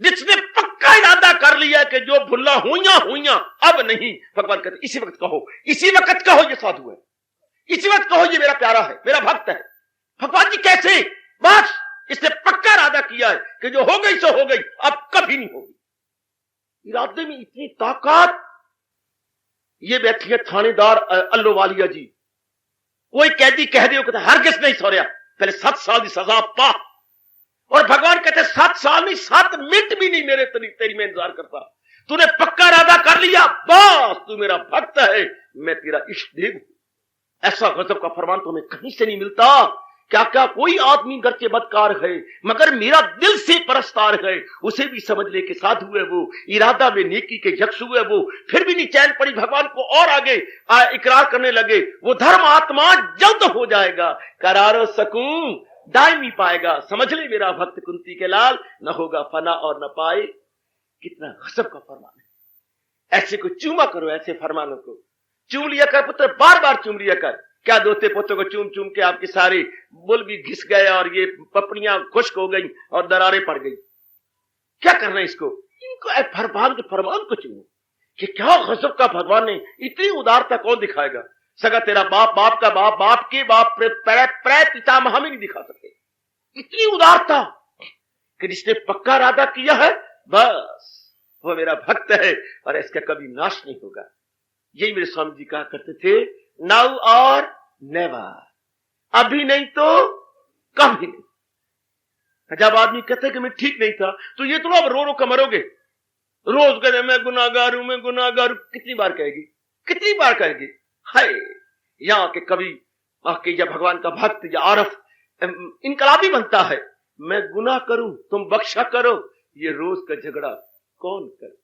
जिसने पक्का इरादा कर लिया कि जो भुल्ला हुइया अब नहीं। भगवान कहते इसी वक्त कहो, इसी वक्त कहो ये साधु है, इसी वक्त कहो ये मेरा प्यारा है, मेरा भक्त है। भगवान जी कैसे, बस इसने पक्का इरादा किया है कि जो हो गई सो हो गई, अब कभी नहीं होगी। इरादे में इतनी ताकत। ये बैठी है थानेदार अल्लोवालिया जी, कोई कैदी कह दे हरगिज़ नहीं सो रहा, पहले 7 साल की सजा पा। और भगवान कहते 7 साल नहीं 7 मिनट भी नहीं मेरे तेरी में इंतजार करता। तूने पक्का इरादा कर लिया, बस तू मेरा भक्त है, मैं तेरा इष्ट देव हूं। ऐसा गजब का फरमान तो हमें कहीं से नहीं मिलता। क्या क्या कोई आदमी गर्चे बदकार है मगर मेरा दिल से परस्तार है, उसे भी समझ ले कि साधु है वो, इरादा में नेकी के यक्षु है वो। फिर भी नहीं चैन पड़ी, भगवान को और आगे इकरार करने लगे। वो धर्म आत्मा जल्द हो जाएगा, करारो सकूं दायमी पाएगा। समझ ले मेरा भक्त कुंती के लाल, न होगा फना और न पाए। कितना गजब का फरमान है। ऐसे को चूमा करो, ऐसे फरमानों को चूम लिया कर पुत्र, बार बार चूम लिया कर। क्या दोते पोतों को चूम चूम के आपके सारे बुल भी घिस गए और ये पपड़ियां खुश्क हो गई और दरारें पड़ गई। क्या करना इसको, इनको भगवान के फरमान को चूमो कि क्या गजब का भगवान ने इतनी उदारता कौन दिखाएगा। सगा तेरा बाप, बाप का बाप, बाप के बाप, प्रै पितामह में नहीं दिखा सकते इतनी उदारता कि जिसने पक्का इरादा किया है बस वो मेरा भक्त है और इसका कभी नाश नहीं होगा। यही मेरे स्वामी जी कहा करते थे, नाउ और नेवर, अभी नहीं तो कभी नहीं। जब आदमी कहते कि मैं ठीक नहीं था तो ये तो अब रो रो कर मरोगे। रोज कहते मैं गुनाहगार हूं, मैं गुनाहगार हूं, कितनी बार कहेगी, कितनी बार कहेगी। हाय यहां के कभी आके जब भगवान का भक्त या आरफ इनकलाबी बनता है, मैं गुनाह करूं तुम बख्शा करो, ये रोज का झगड़ा कौन करे।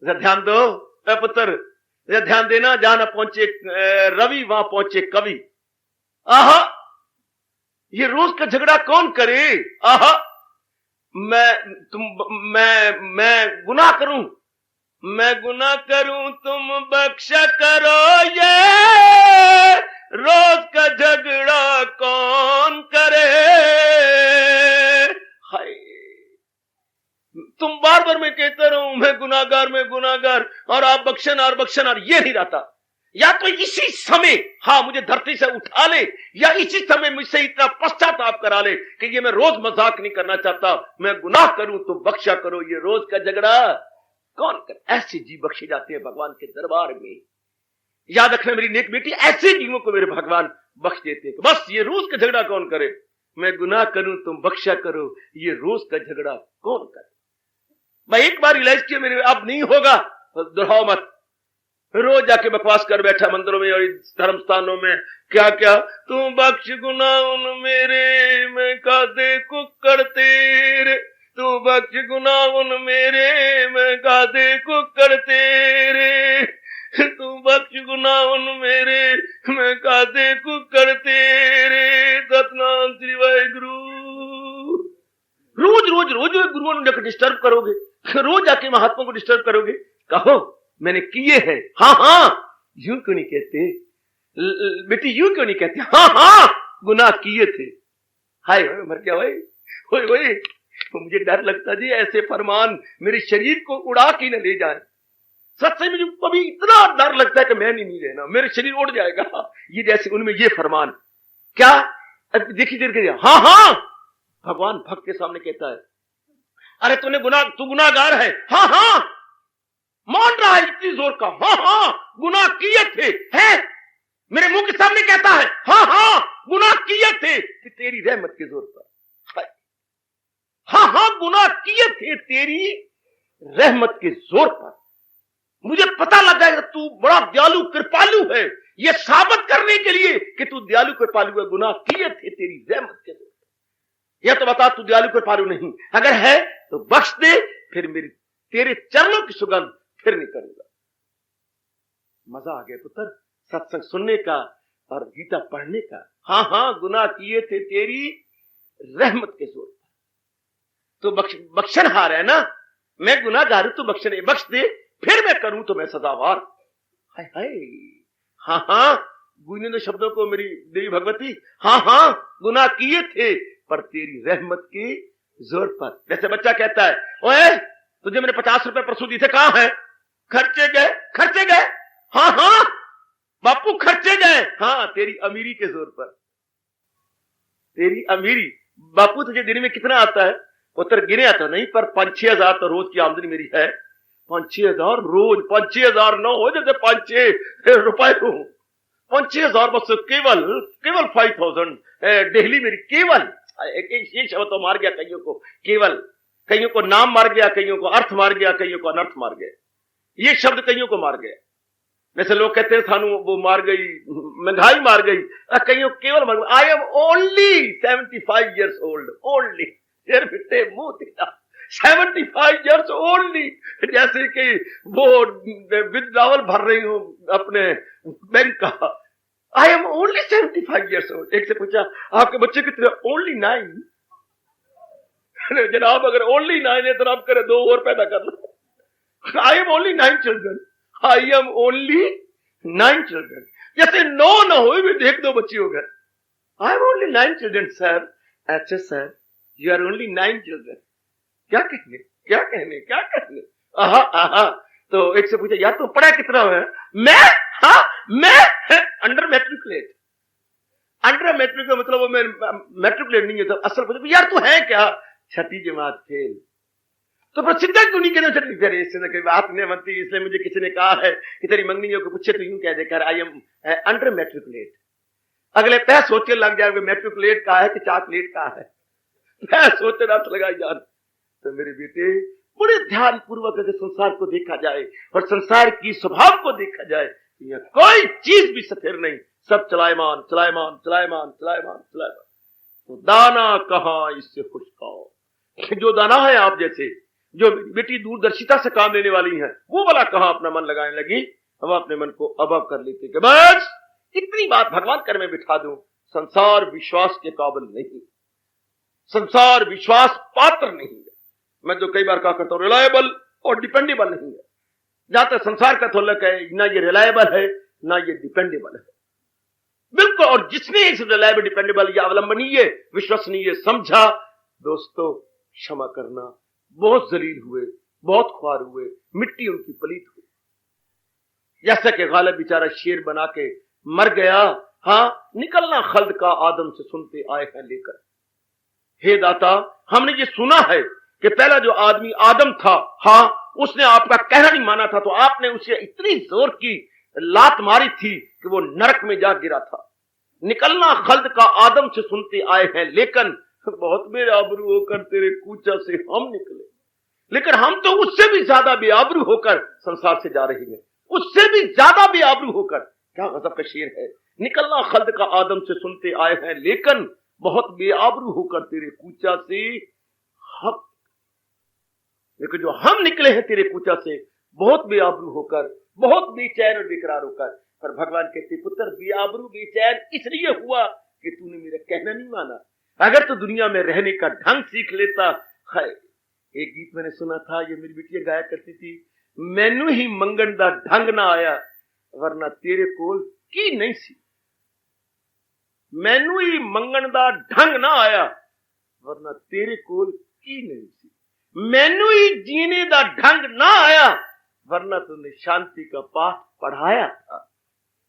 जरा ध्यान दो पुत्र, ध्यान देना, जहां न पहुंचे रवि वहां पहुंचे कवि। आहा ये रोज का झगड़ा कौन करे। आहा मैं गुनाह करूं, मैं गुनाह करूं तुम बख्शा करो, ये रोज का झगड़ा कौन करे। हाय तुम बार बार मैं कहता रहूं मैं गुनाहगार और आप बख्शनार, ये नहीं रहता। या तो इसी समय हाँ मुझे धरती से उठा ले, या इसी समय मुझसे इतना पश्चाताप करा ले कि ये मैं रोज मजाक नहीं करना चाहता, मैं गुनाह करूं तो बख्शा करो, ये रोज का झगड़ा कौन करे। ऐसे जीव बख्शे जाते हैं भगवान के दरबार में। याद रखना मेरी नेक बेटी, ऐसे जीवों को मेरे भगवान बख्श देते हैं। बस ये रोज का झगड़ा कौन करे, मैं गुनाह करूं तुम बख्शा करो, ये रोज का झगड़ा कौन करे। मैं एक बार रियलाइज किया मेरे अब नहीं होगा, दोहराओ मत। रोज जाके बकवास कर बैठा मंदिरों में और धर्म स्थानों में, क्या क्या तू बख्श गुनाह उन मेरे, मैं कादे कुकर तेरे, तू बख्श गुनाह उन मेरे, मैं कादे कुकर तेरे, तू बख्श गुनाह उन मेरे, मैं कादे कुकर तेरे। सतनाम श्री वाहिगुरु। रोज रोज रोज गुरुओं ने डिस्टर्ब करोगे, रोज जाके महात्मा को डिस्टर्ब करोगे। कहो मैंने किए हैं, हाँ यूं क्यों नहीं कहते बेटी, यूं क्यों नहीं कहते, हाँ गुनाह किए थे। हाय मर गया भाई, ओए मुझे डर लगता जी ऐसे फरमान मेरे शरीर को उड़ा के न ले जाए। सच में मुझे कभी इतना डर लगता है कि मैं नहीं रहना, मेरे शरीर उड़ जाएगा। ये जैसे उनमें ये फरमान क्या देखिए, हाँ भगवान भक्त के सामने कहता है, अरे तू गुनाहगार है, हाँ मान रहा है, इतनी की जोर का। हाँ हाँ गुनाह किए थे, है मेरे मुंह के सामने कहता है हाँ हाँ गुनाह किए थे कि तेरी रहमत के जोर पर। हाँ हाँ गुनाह किए थे तेरी रहमत के जोर पर। मुझे पता लगा कि तू बड़ा दयालु कृपालु है, यह साबित करने के लिए कि तू दयालु कृपालु है। गुनाह किए थे तेरी रहमत के जोर पर। यह तो बता तू दयालु कृपालु नहीं, अगर है तो बख्श दे, फिर मेरी तेरे चरणों की सुगंध फिर नहीं करूंगा। मजा आ गया पुत्र सत्संग सुनने का और गीता पढ़ने का। हाँ हाँ गुनाह किए थे तेरी रहमत के जोर पर। तो बख्शनहार है ना, मैं गुनाहगार हूं, तो बख्श दे, फिर मैं करूं तो मैं सदावार। हाय हाय, हाँ हाँ गूंजने शब्दों को मेरी देवी भगवती। हाँ हाँ गुनाह किए थे पर तेरी रहमत के जोर पर। जैसे बच्चा कहता है ओए तुझे मैंने 50 रुपए परसों दिए थे, कहां है? खर्चे गए। हाँ हाँ बापू खर्चे गए। हाँ तेरी अमीरी के जोर पर, तेरी अमीरी। बापू तुझे दिन में कितना आता है? पुत्र गिने आता नहीं, पर 5-6 हजार तो रोज की आमदनी मेरी है। 5-6 हजार रोज, 5-6 हजार न हो जैसे 5-6 रुपए हो, 5-6 हजार बस केवल 5000 डेली मेरी। केवल एक शब्द तो मार गया कईयों को, केवल कईयों को नाम मार गया, कईयों को अर्थ मार गया, कईयों को अनर्थ मार गया। ये शब्द कईयों को मार गया। जैसे लोग कहते हैं थानू वो मार गई, महंगाई मार गई, कईयों केवल मार गई। आई am only 75 years old, only शेर बिट्टे मुंह तेरा 75 years ओनली। जैसे कि वो विड्रॉवल भर रही हूं अपने बैंक का। आई एम ओनली 75 years old। एक से पूछा आपके बच्चे कितने? ओनली 9। जनाब अगर ओनली 9 है तो आप करें 2 और पैदा कर लो। I am only 9 children। I am only 9 children। जैसे 9 ना हो भी देख 2 बच्चे हो गए। I am only 9 children sir. अच्छा sir you are only 9 children। क्या कहने। आहा। तो एक से पूछा यार तुम पढ़ा कितना है? मैं अंडर मैट्रिकुलेट। अंडर मैट्रिक का मतलब वो मैं मैट्रिकुलेट नहीं है। तो असल पूछा यार तू है क्या? 6ठी जमात फेल। तो प्रसिद्ध क्यों नहीं कहना? इससे बात नहीं बनती, इसलिए मुझे किसी ने कहा है कि तेरी मंगनी को पूछे तो यूं कह देकर आई एम अंडर मैट्रिकुलेट। अगले तय सोचने लग जाए मैट्रिकुलेट का है कि चॉकलेट का है, मैं सोचते रात लगाई जान। तो मेरे बेटे बड़े ध्यान पूर्वक अगर संसार को देखा जाए और संसार की स्वभाव को देखा जाए, यह कोई चीज भी स्थिर नहीं, सब चलायमान। तो दाना कहां इससे खुश खाओ। जो दाना है आप जैसे, जो बेटी दूरदर्शिता से काम लेने वाली है, वो वाला कहां अपना मन लगाने लगी। अब अपने मन को अबब कर लेते कि बस इतनी बात भगवान कर में बिठा दूं। संसार विश्वास के काबिल नहीं, संसार विश्वास पात्र नहीं है। मैं जो कई बार कहा करता हूं रिलायबल और डिपेंडेबल नहीं है। जहां तक संसार का तल्लुक है, ना ये रिलायबल है ना ये डिपेंडेबल है, बिल्कुल। और जिसने इस रिलायबल डिपेंडेबल या अवलंबनीय विश्वसनीय समझा, दोस्तों क्षमा करना, बहुत जलील हुए, बहुत ख्वार हुए, मिट्टी उनकी पलीत हुई। जैसा कि गालिब बेचारा शेर बना के मर गया। हाँ निकलना खल्द का आदम से सुनते आए हैं लेकर। हे दाता हमने ये सुना है कि पहला जो आदमी आदम था, हाँ उसने आपका कहना नहीं माना था, तो आपने उसे इतनी जोर की लात मारी थी कि वो नरक में जा गिरा था। निकलना खल्द का आदम से सुनते आए हैं, लेकिन बहुत बेआबरू होकर तेरे कूचा से हम निकले। लेकिन हम तो उससे भी ज्यादा बेआबरू होकर संसार से जा रहे हैं, उससे भी ज्यादा बेआबरू होकर। क्या गजब का शेर है। निकलना खल्द का आदम से सुनते आए हैं, लेकिन बहुत बेआबरू होकर तेरे कूचा से हम। लेकिन जो हम निकले हैं तेरे कूचा से बहुत बेआबरू होकर, बहुत बेचैन और बेकरार होकर। पर भगवान कहते पुत्र बेआबरू बेचैन इसलिए हुआ कि तूने मेरा कहना नहीं माना। अगर तो दुनिया में रहने का ढंग सीख लेता। है एक गीत मैंने सुना था, ये मेरी बेटियां गाया करती थी, मैनू ही मंगन दा ढंग ना आया वरना तेरे कोल की नहीं सी। मैनू ही मंगन दा ढंग ना आया वरना तेरे कोल की नहीं सी। मैनू ही जीने दा ढंग ना आया वरना तुमने शांति का पाठ पढ़ाया था,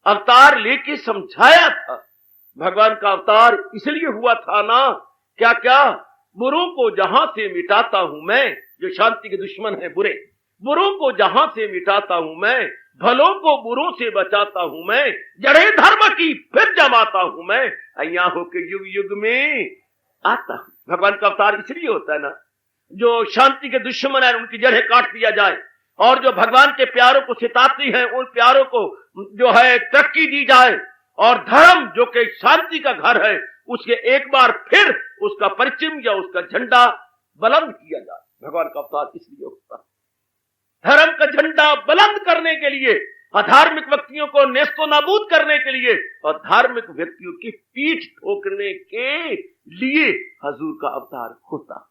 अवतार लेके समझाया था। भगवान का अवतार इसलिए हुआ था ना, क्या क्या बुरों को जहां से मिटाता हूं मैं, जो शांति के दुश्मन है बुरे, बुरों को जहां से मिटाता हूं मैं, भलों को बुरों से बचाता हूं मैं, जड़े धर्म की फिर जमाता हूं मैं, अया होके युग युग में आता हूं। भगवान का अवतार इसलिए होता है ना, जो शांति के दुश्मन है उनकी जड़ें काट दिया जाए, और जो भगवान के प्यारों को सिताती हैं उन प्यारों को जो है तरक्की दी जाए, और धर्म जो कि शांति का घर है उसके एक बार फिर उसका परिचिम या उसका झंडा बुलंद किया जाए। भगवान का अवतार इसलिए होता है, धर्म का झंडा बुलंद करने के लिए, अधार्मिक व्यक्तियों को नेस्तो नाबूद करने के लिए, और धार्मिक व्यक्तियों की पीठ ठोकने के लिए हजूर का अवतार होता।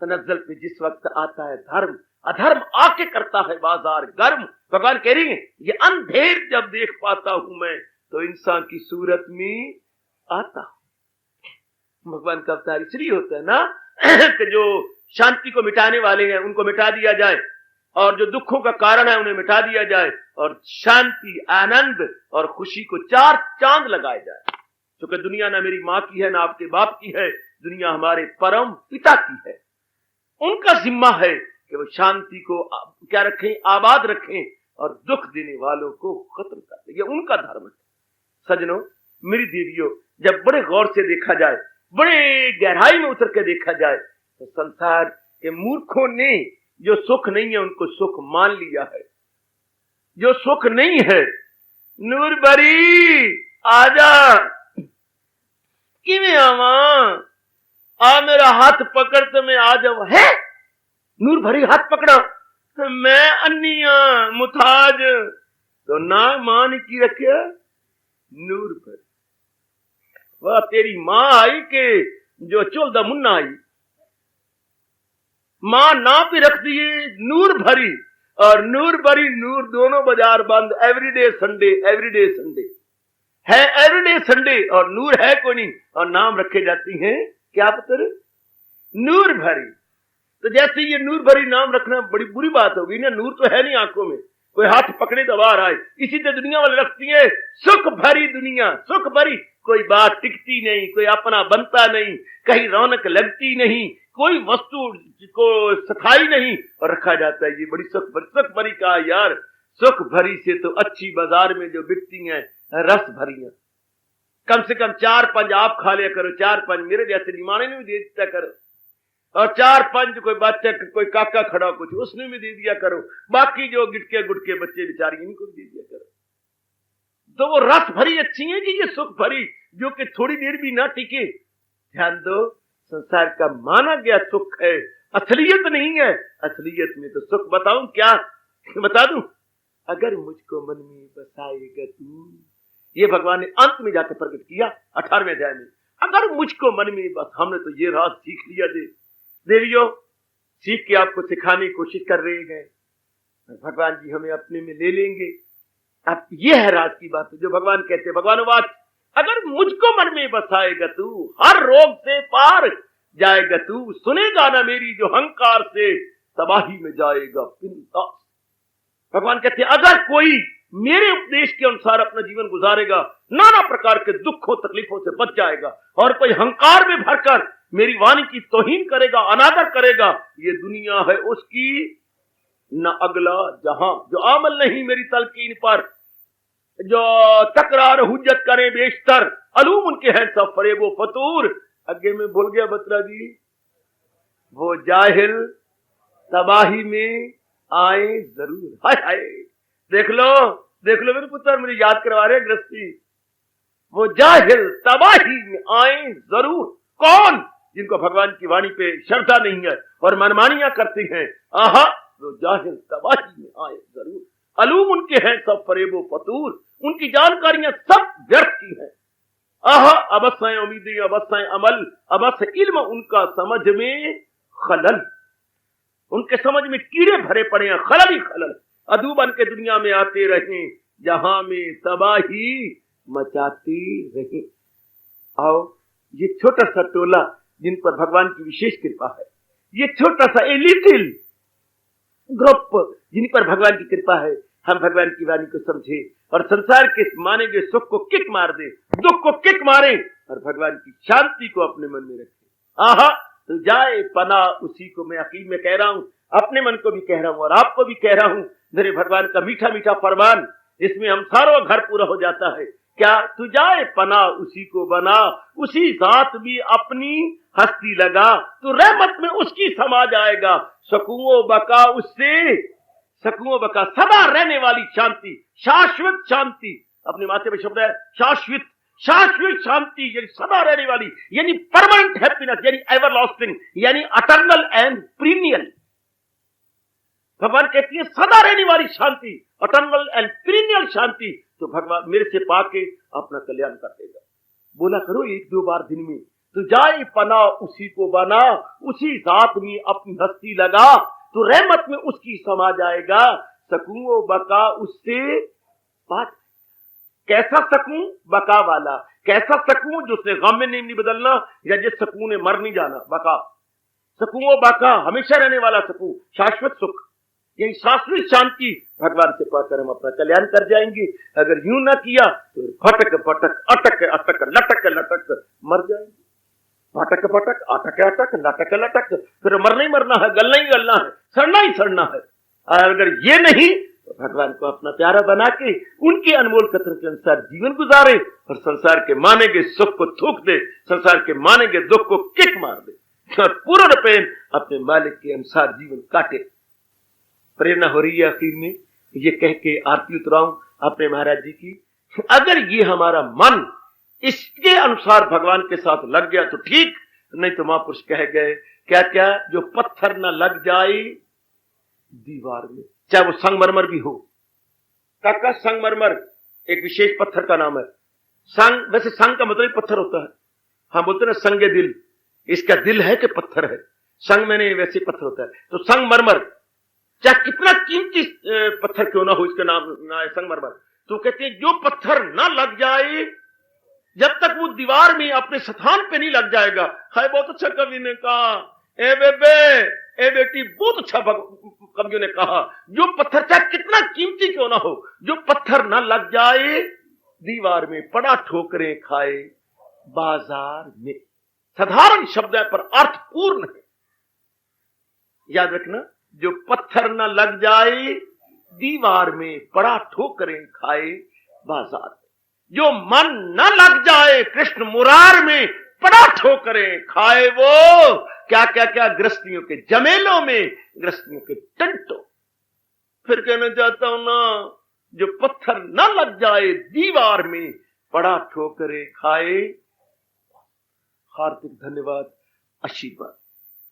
तनज्जुल पे जिस वक्त आता है धर्म, अधर्म आके करता है बाजार गर्म। भगवान कह रही है ये अंधेर जब देख पाता हूं मैं तो इंसान की सूरत में आता हूं। भगवान का अवतार इसलिए होता है ना कि जो शांति को मिटाने वाले हैं उनको मिटा दिया जाए, और जो दुखों का कारण है उन्हें मिटा दिया जाए, और शांति, आनंद और खुशी को चार चांद लगाए जाए। क्योंकि दुनिया ना मेरी माँ की है ना आपके बाप की है, दुनिया हमारे परम पिता की है। उनका जिम्मा है कि वो शांति को क्या रखें, आबाद रखें, और दुख देने वालों को खत्म कर दें। ये उनका धर्म है। सजनों, मेरी देवियों, जब बड़े गौर से देखा जाए, बड़े गहराई में उतर के देखा जाए, तो संसार के मूर्खों ने जो सुख नहीं है उनको सुख मान लिया है। जो सुख नहीं है, नूर भरी आजा, किवें आवा, आ मेरा हाथ पकड़ तो मैं आ जाऊं। है नूर भरी हाथ पकड़ा, मैं अन्निया मुथाज, तो ना मान की रखे नूर भरी। वह तेरी मां आई के जो चुलदा मुन्ना आई, मां ना भी रख दिए नूर भरी, और नूर भरी नूर दोनों बाजार बंद। एवरीडे संडे, एवरीडे संडे है, एवरीडे संडे, और नूर है कोई नहीं, और नाम रखे जाती हैं क्या पुत्र, नूर भरी। तो जैसे ये नूर भरी नाम रखना बड़ी बुरी बात होगी ना, नूर तो है नहीं आंखों में, कोई हाथ पकड़े तो बाहर आए। इसी से दुनिया वाले रखती है सुख भरी दुनिया, सुख भरी, कोई बात टिकती नहीं, कोई अपना बनता नहीं, कहीं रौनक लगती नहीं, कोई वस्तु को सफाई नहीं, और रखा जाता है ये बड़ी सुख भरी का। यार सुख भरी से तो अच्छी बाजार में जो बिकती हैं रस भरियां, कम से कम 4-5 आप खा लिया करो, 4-5 मेरे जैसे निमाने में दे दिया करो, और 4-5 कोई बच्चा, कोई काका खड़ा कुछ उसने भी दे दिया करो, बाकी जो गिटके गुटके बच्चे बेचारे इनको भी दे दिया करो। तो वो रस भरी अच्छी है कि ये सुख भरी जो कि थोड़ी देर भी ना टिके। ध्यान दो, संसार का माना गया सुख है, असलियत नहीं है। असलियत में तो सुख बताऊं क्या, बता दूं, अगर मुझको मन में बसाएगा तू, ये भगवान ने अंत में जाकर प्रकट किया 18वें अध्याय में। अगर मुझको मन में बस, हमने तो ये राज सीख लिया। देवियों, सीख के आपको सिखाने की कोशिश कर रहे हैं, भगवान जी हमें अपने में ले लेंगे। अब ये है राज की बात जो भगवान कहते हैं, भगवान बात, अगर मुझको मन में बसाएगा तू, हर रोग से पार जाएगा तू, सुनेगा ना मेरी जो हंकार से तबाही में जाएगा बिंदास। भगवान कहते हैं अगर कोई मेरे उपदेश के अनुसार अपना जीवन गुजारेगा, नाना प्रकार के दुखों तकलीफों से बच जाएगा, और कोई हंकार में भरकर मेरी वाणी की तौहीन करेगा, अनादर करेगा, ये दुनिया है उसकी न अगला जहां। जो अमल नहीं मेरी तलकीन पर, जो तकरार हुज्जत करे बेशतर, अलूम उनके हैं सब फरेबो फतूर। अगे में भूल गया बतरा जी, वो जाहिल तबाही में आए जरूर। हाय हाय, देख लो मेरे पुत्र, मुझे याद करवा रहे गृहस्थी। वो जाहिल तबाही में आए जरूर। कौन? जिनको भगवान की वाणी पे श्रद्धा नहीं है और मनमानियां करती हैं। आहा, वो जाहिल तबाही में आए जरूर। अलूम उनके हैं सब फरेबो फतूर, उनकी जानकारियां सब व्यर्थ की हैं। आहा, अबस्साएं उम्मीदें, अबस्साएं अमल, अबस्स इल्म, उनका समझ में खलल, उनके समझ में कीड़े भरे पड़े हैं, खलल ही खलल। अदू बन के दुनिया में आते रहे, जहां में तबाही मचाते रहे। आओ, ये छोटा सा टोला जिन पर भगवान की विशेष कृपा है, ये छोटा सा ए लिटिल ग्रुप जिन पर भगवान की कृपा है, हम भगवान की वाणी को समझे और संसार के माने गए सुख को किक मार दे, दुख को किक मारे, और भगवान की शांति को अपने मन में रखे। आहा, तो जाए पना उसी को मैं हकीम में कह रहा हूं, अपने मन को भी कह रहा हूं और आपको भी कह रहा हूं, मेरे भगवान का मीठा मीठा फरमान, इसमें हम सारों घर पूरा हो जाता है। क्या तू जाए पना उसी को बना, उसी जात भी अपनी हस्ती लगा, तू रहमत में उसकी समा जाएगा, सकूओ बका उससे, सकूओ बका सदा रहने वाली शांति, शाश्वत शांति। अपने माथे पे शब्द है शाश्वत, शाश्वत शांति यानी सदा रहने वाली, यानी परमानेंट हैप्पीनेस, यानी एवरलास्टिंग, यानी अटर्नल एंड पीरियड। भगवान कहती है सदा रहने वाली शांति, अटर्नल एंड पीरियड शांति, तो भगवान मेरे से पाके अपना कल्याण कर देगा। बोला करो 1-2 बार दिन में, तो जाए पना उसी को बना, उसी जात में अपनी हस्ती लगा, तो रहमत में उसकी समा जाएगा, सकूं बका उससे बात। कैसा सकूं? बका वाला। कैसा सकूं? जो उसने गम में नहीं बदलना, या जिस सकूं ने मर नहीं जाना। बका, सकूं बका हमेशा रहने वाला सकूं, शाश्वत सुख, यही शाश्वत शांति। भगवान से पाकर हम अपना कल्याण कर जाएंगे। अगर यूं ना किया तो भटक भटक अटक अटक लटक लटक मर जाएंगे। भटक भटक अटक अटक लटक लटक, फिर मरना ही मरना है, गलना ही गलना है, सड़ना ही सड़ना है। और अगर ये नहीं तो भगवान को अपना प्यारा बना के उनके अनमोल कथन के अनुसार जीवन गुजारे और संसार के मानेगे सुख को थूक दे, संसार के मानेगे दुख को किक मार दे और पूर्ण रूपेण अपने मालिक के अनुसार जीवन काटे। प्रेरणा हो रही है आखिर में ये कह के आरती उतराऊं अपने महाराज जी की, अगर ये हमारा मन इसके अनुसार भगवान के साथ लग गया तो ठीक, नहीं तो महापुरुष कह गए क्या क्या, जो पत्थर न लग जाए दीवार में, चाहे वो संगमरमर भी हो। काका संगमरमर एक विशेष पत्थर का नाम है। संग, वैसे संग का मतलब पत्थर होता है, हाँ बोलते ना संगे दिल, इसका दिल है कि पत्थर है, संग में नहीं वैसे पत्थर होता है। तो संगमरमर चाहे कितना कीमती पत्थर क्यों ना हो, इसका नाम ना है संगमरमर। तो कहते हैं जो पत्थर ना लग जाए, जब तक वो दीवार में अपने स्थान पे नहीं लग जाएगा। हाय बहुत अच्छा कवि ने कहा, ए बेबे ए बेटी, बहुत अच्छा कवियों ने कहा, जो पत्थर चाहे कितना कीमती क्यों ना हो, जो पत्थर ना लग जाए दीवार में, पड़ा ठोकरें खाए बाजार में। साधारण शब्द है पर अर्थपूर्ण है, याद रखना। जो पत्थर न लग जाए दीवार में, पड़ा ठोकरें खाए बाजार में। जो मन न लग जाए कृष्ण मुरार में, पड़ा ठोकरें खाए वो क्या क्या क्या गृहस्थियों के जमेलों में, गृहस्थियों के टंटों। फिर कहना चाहता हूं ना, जो पत्थर न लग जाए दीवार में, पड़ा ठोकरें खाए। हार्दिक धन्यवाद, आशीर्वाद।